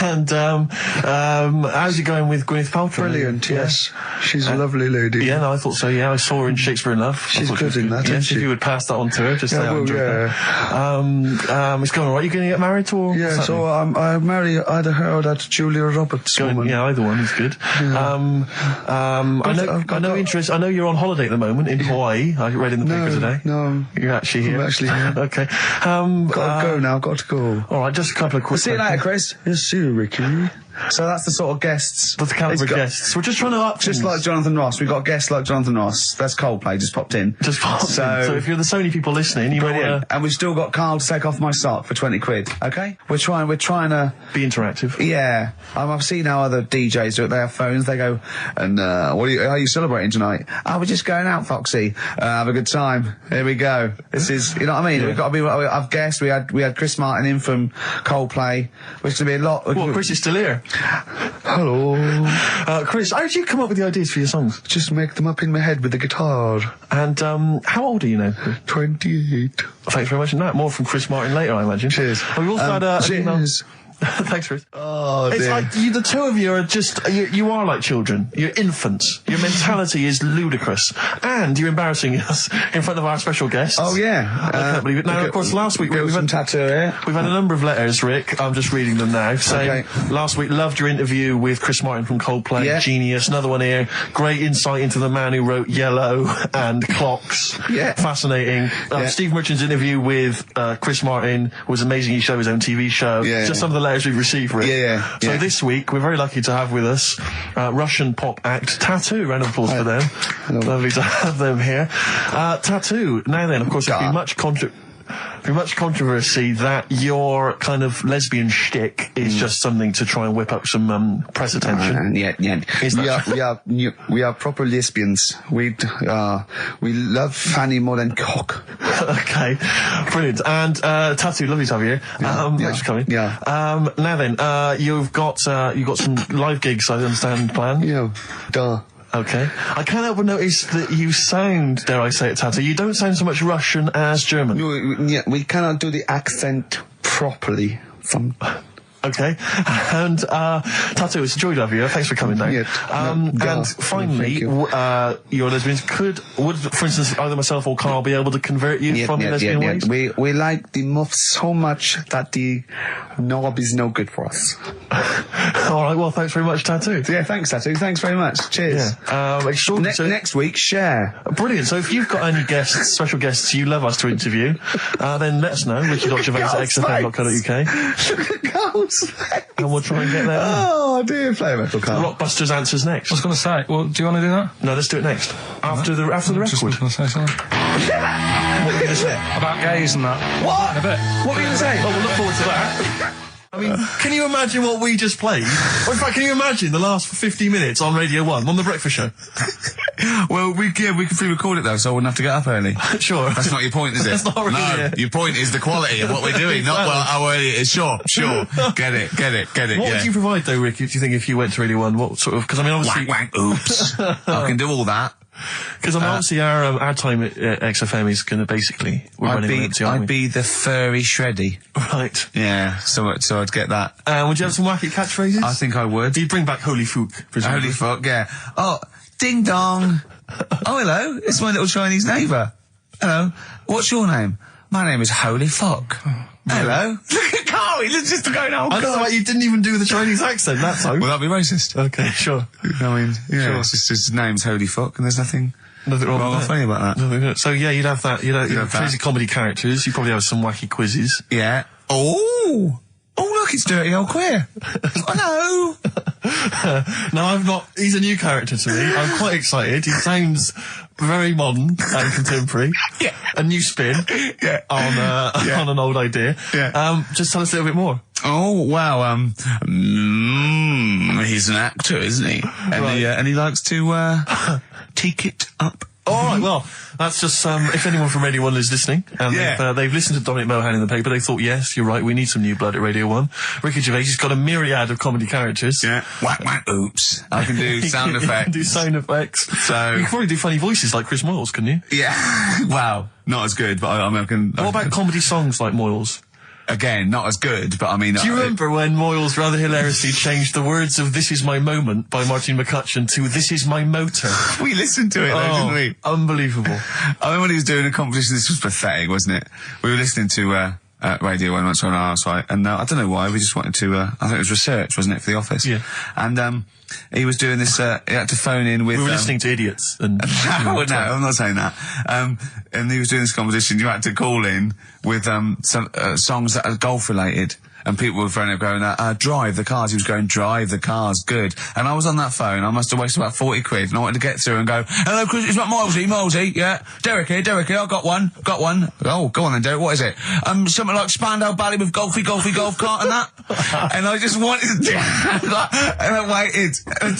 And how's it going with Gwyneth Paltrow? Brilliant. Yes, she's a lovely lady. Yeah, no, I thought so. Yeah, I saw her in Shakespeare in Love. She's good in that, isn't yes, she? if you would pass that on to her, just say I enjoyed that. It's going all right. You going to get married or? Yeah, so I marry either her or that Julia Roberts woman. Yeah, either one is good. Yeah. I know you're on holiday at the moment in Hawaii. I read in the paper today. No, you're actually here. I'm actually here. Okay. Got to go now. Got to go. All right, just a couple of quick. See you later, Chris. Yes, see you, Ricky. So that's the sort of guests. That's the calibre of guests. We're just trying to up just things. like Jonathan Ross. We've got guests like Jonathan Ross. That's Coldplay. Just popped in. So if you're the Sony people listening, you might want to... And we've still got Karl to take off my sock for 20 quid. Okay. We're trying to be interactive. Yeah. I've seen how other DJs do it. They have phones. They go, and how are you celebrating tonight? Oh, we're just going out, Foxy. Have a good time. Here we go. This is, you know what I mean? Yeah. We've got to be. I've guessed we had Chris Martin in from Coldplay, which to be a lot. Well, Chris is still here. Hello. Chris, how did you come up with the ideas for your songs? Just make them up in my head with the guitar. And how old are you now? 28. Thanks very much. And that more from Chris Martin later, I imagine. Cheers. We've also had an email. Cheers. Thanks, Chris. Oh, it's dear. like the two of you are just you are like children. You're infants. Your mentality is ludicrous, and you're embarrassing us in front of our special guests. Oh yeah, I can't believe it. Now, of course, last week we've had tattoo here. We've had a number of letters, Rick. I'm just reading them now. Saying last week loved your interview with Chris Martin from Coldplay. Yeah. Genius. Another one here. Great insight into the man who wrote Yellow and Clocks. Yeah. Fascinating. Steve Merchant's interview with Chris Martin was amazing. He showed his own TV show. Yeah. Just some of the letters we've received, Rick. Yeah. So this week, we're very lucky to have with us Russian pop act Tattoo. Round of applause for them. Hello. Lovely to have them here. Tattoo. Now then, of course, there's been much controversy that your kind of lesbian shtick is just something to try and whip up some press attention. We are proper lesbians. We love Fanny more than cock. Okay, brilliant. And Tattoo, lovely to have you here. Thanks for coming. Yeah. Now then, you've got some live gigs, I understand, planned. Yeah. Duh. Okay. I can't help but notice that you sound, dare I say it, Tattoo, you don't sound so much Russian as German. We cannot do the accent properly. Okay. And Tattoo, it's a joy to have you. Thanks for coming down. And finally, your lesbians would, for instance, either myself or Karl be able to convert you from your lesbian ways? We like the muff so much that the knob is no good for us. All right, well, thanks very much, Tattoo. Yeah, thanks, Tattoo. Thanks very much. Cheers. Next week, share. Brilliant. So if you've got any guests, special guests you'd love us to interview, then let us know. Ricky.Gervais@xfm.co.uk. And we'll try and get there. Oh, dear. Play a metal card. Rockbusters answers next. I was going to say, well, do you want to do that? No, let's do it next. After the record. Just going to say something. What are you going to say? About gays and that. What? In a bit. What were you going to say? Oh, we'll look forward to that. I mean, can you imagine what we just played? Or in fact, can you imagine the last 50 minutes on Radio 1, on The Breakfast Show? Well, we can pre-record it though, so I wouldn't have to get up early. Sure. That's not your point, is it? That's not really it. Your point is the quality of what we're doing, not how early it is. Sure. Get it. What would you provide though, Rick, do you think, if you went to Radio 1? What sort of, because I mean, obviously... Wank, oops. I can do all that. Because obviously our time at XFM is going to basically... I'd be the furry shreddy. Right. Yeah, so I'd get that. Would you have some wacky catchphrases? I think I would. You'd bring back Holy Fuck, presumably. Holy fuck, yeah. Oh, ding dong. Oh, hello. It's my little Chinese neighbour. Hello. What's your name? My name is Holy Fuck. Hello. Look at Carl. He's just going, oh, I don't know why you didn't even do the Chinese accent that time. Will that be racist? Okay, sure. I mean, yeah, Sure. it's just his name's Holy Fuck, and there's nothing wrong with funny about that. So yeah, you'd have that. You'd have crazy comedy characters. You'd probably have some wacky quizzes. Yeah. Oh, look, it's Dirty Old Queer. Hello. No, I'm not. He's a new character to me. I'm quite excited. He sounds very modern and contemporary. Yeah. A new spin on an old idea. Yeah. Just tell us a little bit more. Oh, wow, he's an actor, isn't he? And, Right. and he likes to, take it up. All right, well, that's just, if anyone from Radio 1 is listening, and Yeah. they've listened to Dominic Mohan in the paper, they thought, yes, you're right, we need some new blood at Radio 1. Ricky Gervais has got a myriad of comedy characters. Yeah. Whack, whack, oops. I can do sound He effects. can do sound effects. So- You could probably do funny voices like Chris Moyles, couldn't you? Yeah. Wow. Not as good, but I can... What about comedy songs like Moyles? Again, not as good, but I mean... Do you remember when Moyles rather hilariously changed the words of This Is My Moment by Martin McCutcheon to This Is My Motor? We listened to it, though, didn't we? Unbelievable. I remember when he was doing a competition, this was pathetic, wasn't it? We were listening to Radio 1 once on our site, and I don't know why, we just wanted to, I think it was research, wasn't it, for The Office? Yeah. And he was doing this, he had to phone in with... We were listening to idiots. And No, I'm not saying that. And he was doing this competition, you had to call in with some songs that are golf-related. And people were phoning up going, drive the cars. He was going, drive the cars, good. And I was on that phone, I must have wasted about 40 quid, and I wanted to get through and go, hello, Chris, it's not Milesy, yeah. Derek here, I got one. Oh, go on then, Derek, what is it? Something like Spandau Ballet with golf cart and that. And I just wanted to and I waited. I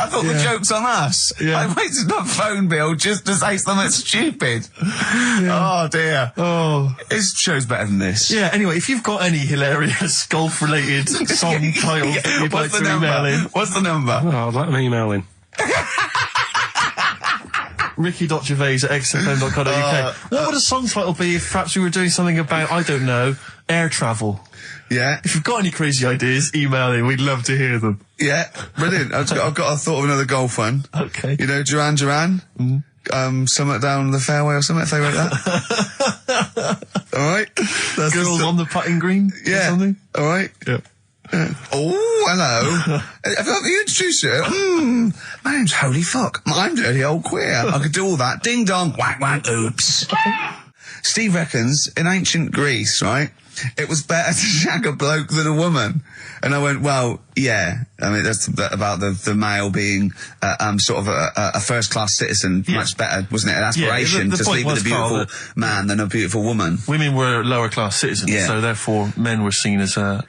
thought the joke's on us. Yeah. I waited my phone bill just to say something stupid. Oh, dear. Oh. This show's better than this. Yeah, anyway, if you've got any hilarious golf-related song titles that you'd like to email in, What's the number? Oh, let them email in. ricky.gervais@xfm.co.uk. What would a song title be if perhaps we were doing something about, I don't know, air travel? Yeah. If you've got any crazy ideas, email in. We'd love to hear them. Yeah. Brilliant. I've got a thought of another golf one. Okay. You know, Duran Duran? Something down the fairway or something, if they wrote that. All right. That's Girls on the putting green? Yeah. Or something? All right. Yeah. Oh, hello. Have you introduced you? My name's Holy Fuck. I'm Dirty Old Queer. I could do all that. Ding dong, whack whack, oops. Steve reckons in ancient Greece, right, it was better to shag a bloke than a woman. And I went, well, yeah. I mean, that's about the male being sort of a first-class citizen. Yeah. Much better, wasn't it? An aspiration the to point sleep with a was, Carl, beautiful man than a beautiful woman. Women were lower-class citizens, Yeah. so therefore men were seen as higher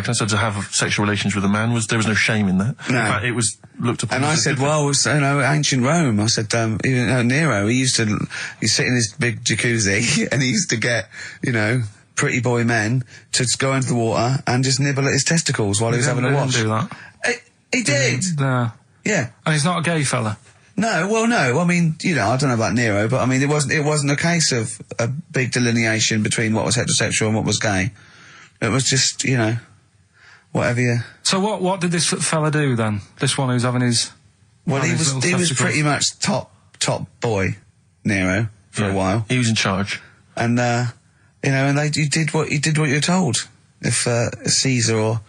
class. So to have sexual relations with a man there was no shame in that. No. In fact, it was looked upon. And I as said, well, you know, ancient Rome. I said, Nero, he sit in his big jacuzzi and he used to get, you know, pretty boy men to go into the water and just nibble at his testicles while he was having a wash. He didn't do that. He did. No. Yeah. And he's not a gay fella. No, well, no. I mean, you know, I don't know about Nero, but I mean, it wasn't a case of a big delineation between what was heterosexual and what was gay. It was just, you know, whatever you... So what did this fella do then? This one who's having his... Well, he was pretty much top boy, Nero, for a while. He was in charge. And, you know, and you did what you're told. If Caesar or...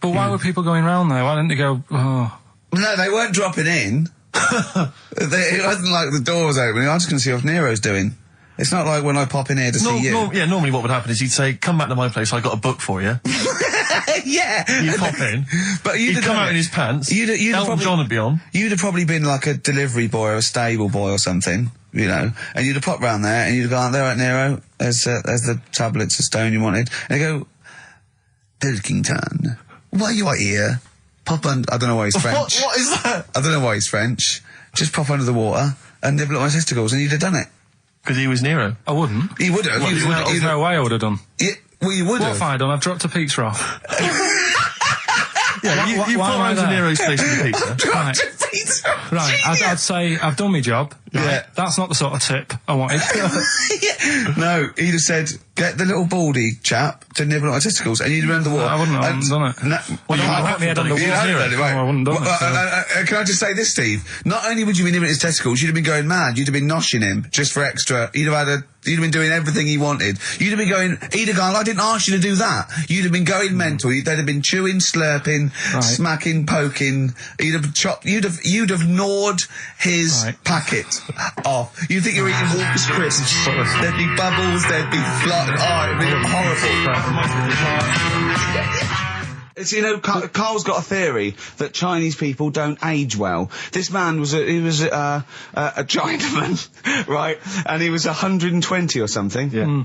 But why were people going round there? Why didn't they go, oh... No, they weren't dropping in. It wasn't like the door was opening. I was just going to see what Nero's doing. It's not like when I pop in here to see you. Normally what would happen is he'd say, come back to my place, I got a book for you. Yeah. You'd pop in. But he'd come out in his pants. Elton John would be on. You'd have probably been like a delivery boy or a stable boy or something, you know, and you'd have popped round there and you'd have gone, there, right, Nero, there's the tablets of stone you wanted. And they go, Pilkington, why you are here? Pop under, I don't know why he's French. What is that? I don't know why he's French. Just pop under the water and nibble at my testicles and you'd have done it. Because he was Nero. I wouldn't. You would have. There's no way I would have done. Yeah, well, you would What have. have I done? I've dropped a pizza off. Yeah, you why pop am I around to there? Nero's place with the pizza. Right. Right, I'd say I've done my job. Right? Yeah. That's not the sort of tip I wanted. No, he'd have said, get the little baldy chap to nibble at my testicles, and you'd remember what? I wouldn't have done it. No, Well, I haven't had the you haven't done it, right? I wouldn't have done it. Can I just say this, Steve? Not only would you be nibbling his testicles, you'd have been going mad. You'd have been noshing him just for extra. You'd have been doing everything he wanted. You'd have been going. He'd have gone, I didn't ask you to do that. You'd have been going mental. They'd have been chewing, slurping, smacking, poking. You'd have chopped. You'd have gnawed his packet off. You'd think you were eating Walker's crisps. There'd be bubbles. There'd be blood. Oh, it'd be horrible. It's, you know, Carl's got a theory that Chinese people don't age well. This man was a Chinaman, right? And he was 120 or something. Yeah.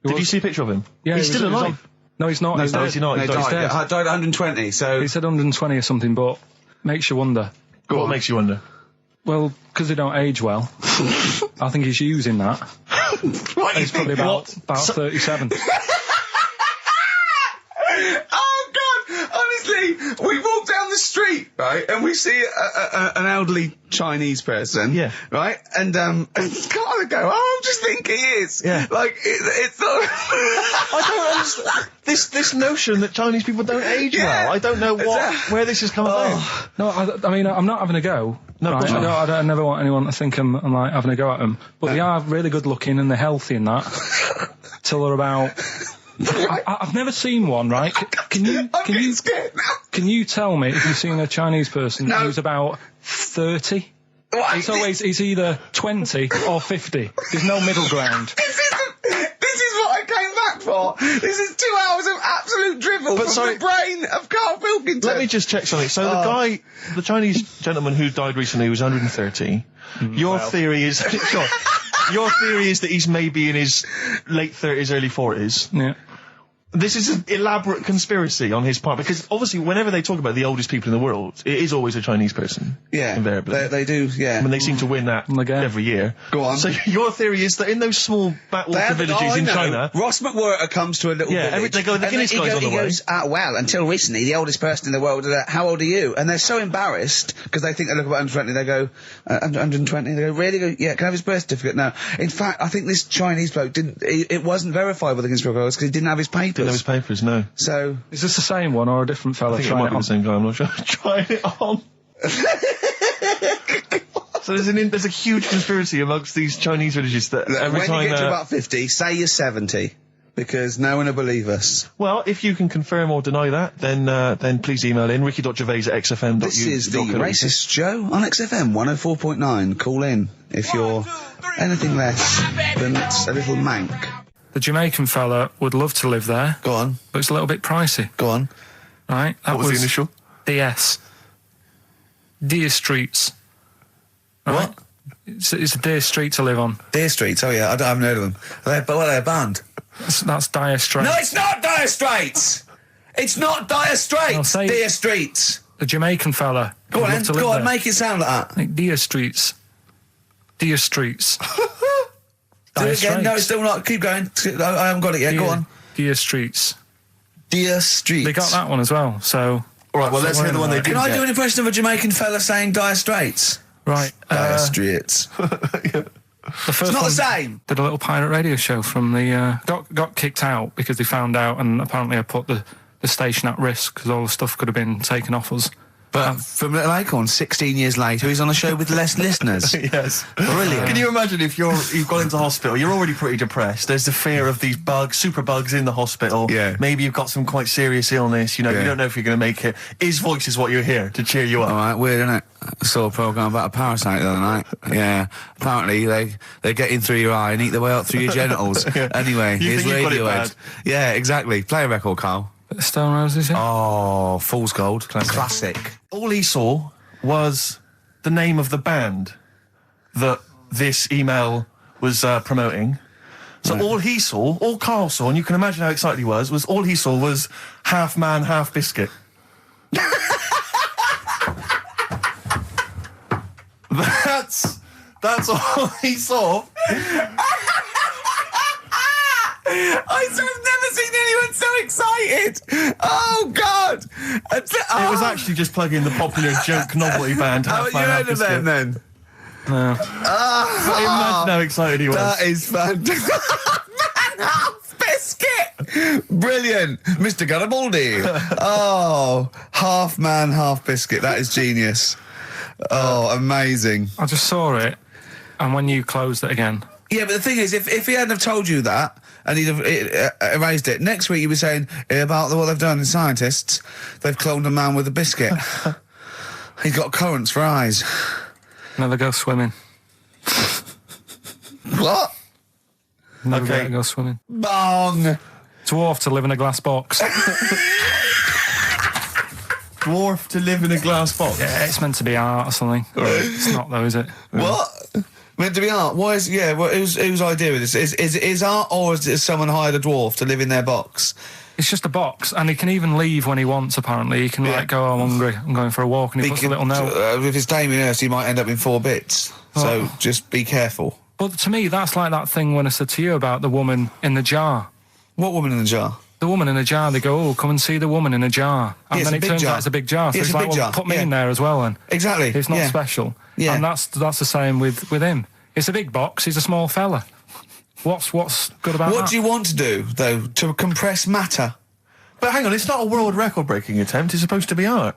Did you see a picture of him? Yeah, he's still alive. No, he's not. No, He's he's not. No, He's died dead. at 120, so... He said 120 or something, but makes you wonder. What makes you wonder? Well, because they don't age well. I think he's using that. He's probably about 37. Oh, God! Honestly, we walk down the street, right, and we see an elderly Chinese person, right, and it's kind of go, oh, I'm just thinking he is. Yeah. Like, it's not... I don't understand this notion that Chinese people don't age well. I don't know where this has come about. No, I mean, I'm not having a go. No, right? I never want anyone to think I'm like having a go at them. But they are really good looking and they're healthy and that. Till they're about... I've never seen one, right? Can you tell me if you've seen a Chinese person who's about 30? It's either 20 or 50. There's no middle ground. This is what I came back for. This is 2 hours of absolute drivel from the brain of Karl Pilkington. Let me just check something. So the Chinese gentleman who died recently was 130. Your theory is... Your theory is that he's maybe in his late 30s, early 40s. Yeah. This is an elaborate conspiracy on his part, because obviously whenever they talk about the oldest people in the world, it is always a Chinese person. Yeah. Invariably. They do, yeah. I mean, they seem to win that every year. Go on. So your theory is that in those small backwater villages in China... Ross McWhirter comes to a little village. They go, the Guinness guy's on the way. He goes, well, until recently, the oldest person in the world, how old are you? And they're so embarrassed, because they think they look about 120, they go, 120, they go, really? Yeah, can I have his birth certificate now? In fact, I think this Chinese bloke it wasn't verified with the conspiracy because he didn't have his papers. Didn't have his papers, no. So, is this the same one or a different fella? I think it might be the same guy, I'm not sure. Trying it on. So there's a huge conspiracy amongst these Chinese villages that every time... When you get to about 50, say you're 70, because no one will believe us. Well, if you can confirm or deny that, then please email in ricky.gervais@xfm.uk. This is the Racist Show on XFM 104.9. Call in if you're anything less than a little mank. The Jamaican fella would love to live there. Go on. But it's a little bit pricey. Go on. Right? What was the initial? DS. Deer Streets. Right? What? It's a Deer Street to live on. Deer Streets, oh yeah, I haven't heard of them. Are they a band? That's Dire Straits. No, it's not Dire Straits! It's not Dire Straits! Deer Streets! The Jamaican fella. Go on, make it sound like that. Like Deer Streets. Deer Streets. Do it again. No, it's still not. Keep going. I haven't got it yet. Go on. Deer Streets. Deer Streets. They got that one as well, so... All right, well, let's hear the one they didn't Can I do an impression of a Jamaican fella saying Dire Straits? Right. Dire Straits. The first It's not one the same. did a little pirate radio show from the... got kicked out because they found out, and apparently I put the station at risk because all the stuff could have been taken off us. But from Little Acorn, 16 years later, he's on a show with less listeners. Yes. Brilliant. Can you imagine if you've gone into hospital, you're already pretty depressed, there's the fear of these super bugs in the hospital, maybe you've got some quite serious illness, you don't know if you're going to make it. His voice is what you hear to cheer you up. All right, weird, isn't it? I saw a programme about a parasite the other night. Yeah. Apparently, they get in through your eye and eat their way up through your genitals. Anyway, You here's think you've got it Radiohead. Yeah, exactly. Play a record, Carl. Stone Roses, yeah? Oh, Fool's Gold. Classic. All he saw was the name of the band that this email was promoting. So all Carl saw, and you can imagine how excited he was all he saw was Half Man, Half Biscuit. That's all he saw. I've never seen anyone so excited. Oh, God. It was actually just plugging the popular joke novelty band. How you heard of them then? No. Imagine how excited he was. That is fantastic. Man, half biscuit! Brilliant. Mr. Garibaldi. Oh, half man, half biscuit. That is genius. Oh, amazing. I just saw it, and when you closed it again... Yeah, but the thing is, if he hadn't have told you that, and he'd have erased it, next week you were saying about what they've done in scientists, they've cloned a man with a biscuit. He's got currants for eyes. Never go swimming. What? Never Okay. go swimming. Bong! Dwarf to live in a glass box. Dwarf to live in a glass box. Yeah, it's meant to be art or something. It's not though, is it? What? Meant to be art? Why is... Yeah, well, whose idea is this? Is art, or is someone hired a dwarf to live in their box? It's just a box, and he can even leave when he wants, apparently. He can, go, I'm hungry, I'm going for a walk, and he puts a little note. If it's Damien Hirst, he might end up in 4 bits. So just be careful. But to me, that's like that thing when I said to you about the woman in the jar. What woman in the jar? The woman in a jar, they go, oh, come and see the woman in a jar. And it's then a it big turns jar. out it's a big jar. So Yeah, it's it's a like, big well, jar. put me Yeah. in there as well, then. Exactly. It's not Yeah. special. Yeah. And that's the same with him. It's a big box, he's a small fella. What's good about that? What do you want to do, though? To compress matter? But hang on, it's not a world record-breaking attempt. It's supposed to be art.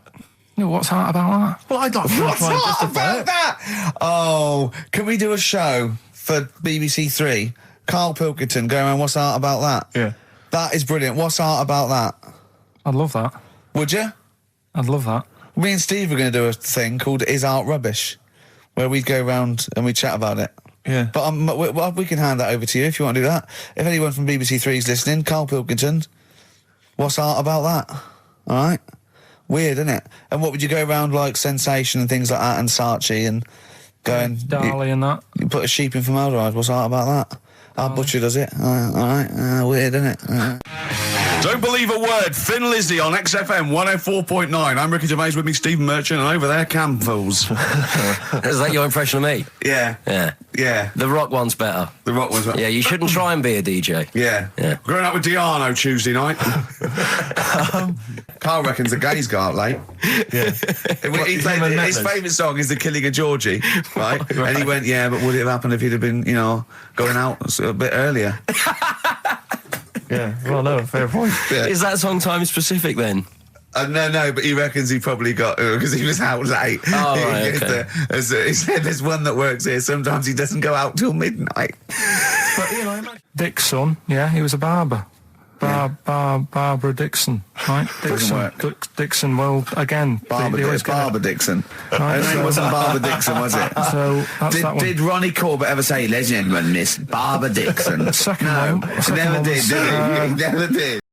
No, what's art about that? Well, I'd like to What's try and art justify about it. that? Oh, can we do a show for BBC Three? Karl Pilkington going around, what's art about that? Yeah. That is brilliant. What's art about that? I'd love that. Would you? I'd love that. Me and Steve are going to do a thing called Is Art Rubbish, where we go round and we chat about it. Yeah. But we can hand that over to you if you want to do that. If anyone from BBC Three is listening, Karl Pilkington, what's art about that? All right? Weird, isn't it? And what would you go around like Sensation and things like that and Saatchi and going... Darley and that. You put a sheep in formaldehyde, what's art about that? Our butcher does it. All right. Weird, isn't it? Don't believe a word. Thin Lizzy on XFM 104.9. I'm Ricky Gervais, with me Stephen Merchant, and over there Camfield. Is that your impression of me? Yeah. Yeah. Yeah. The rock one's better. The rock was... Yeah, you shouldn't try and be a DJ. Yeah. Yeah. Growing up with Diano Tuesday night. Carl reckons the gays go out late. Yeah. His favourite song is The Killing of Georgie, right? And he went, yeah, but would it have happened if he'd have been, going out a bit earlier? Yeah, well, no, fair point. Yeah. Is that song time specific then? No, but he reckons he probably got, because he was out late. Oh, right, okay. He said there's one that works here, sometimes he doesn't go out till midnight. But, Dick's son, yeah, he was a barber. Barbara Dixon, right? Dixon. work. Dixon, well, again... Barbara Dixon. Her name wasn't Barbara Dixon, was it? So, that's that one. Did Ronnie Corbett ever say, legend, Miss Barbara Dixon? Second No, one. Second never one did, was, did he? He never did.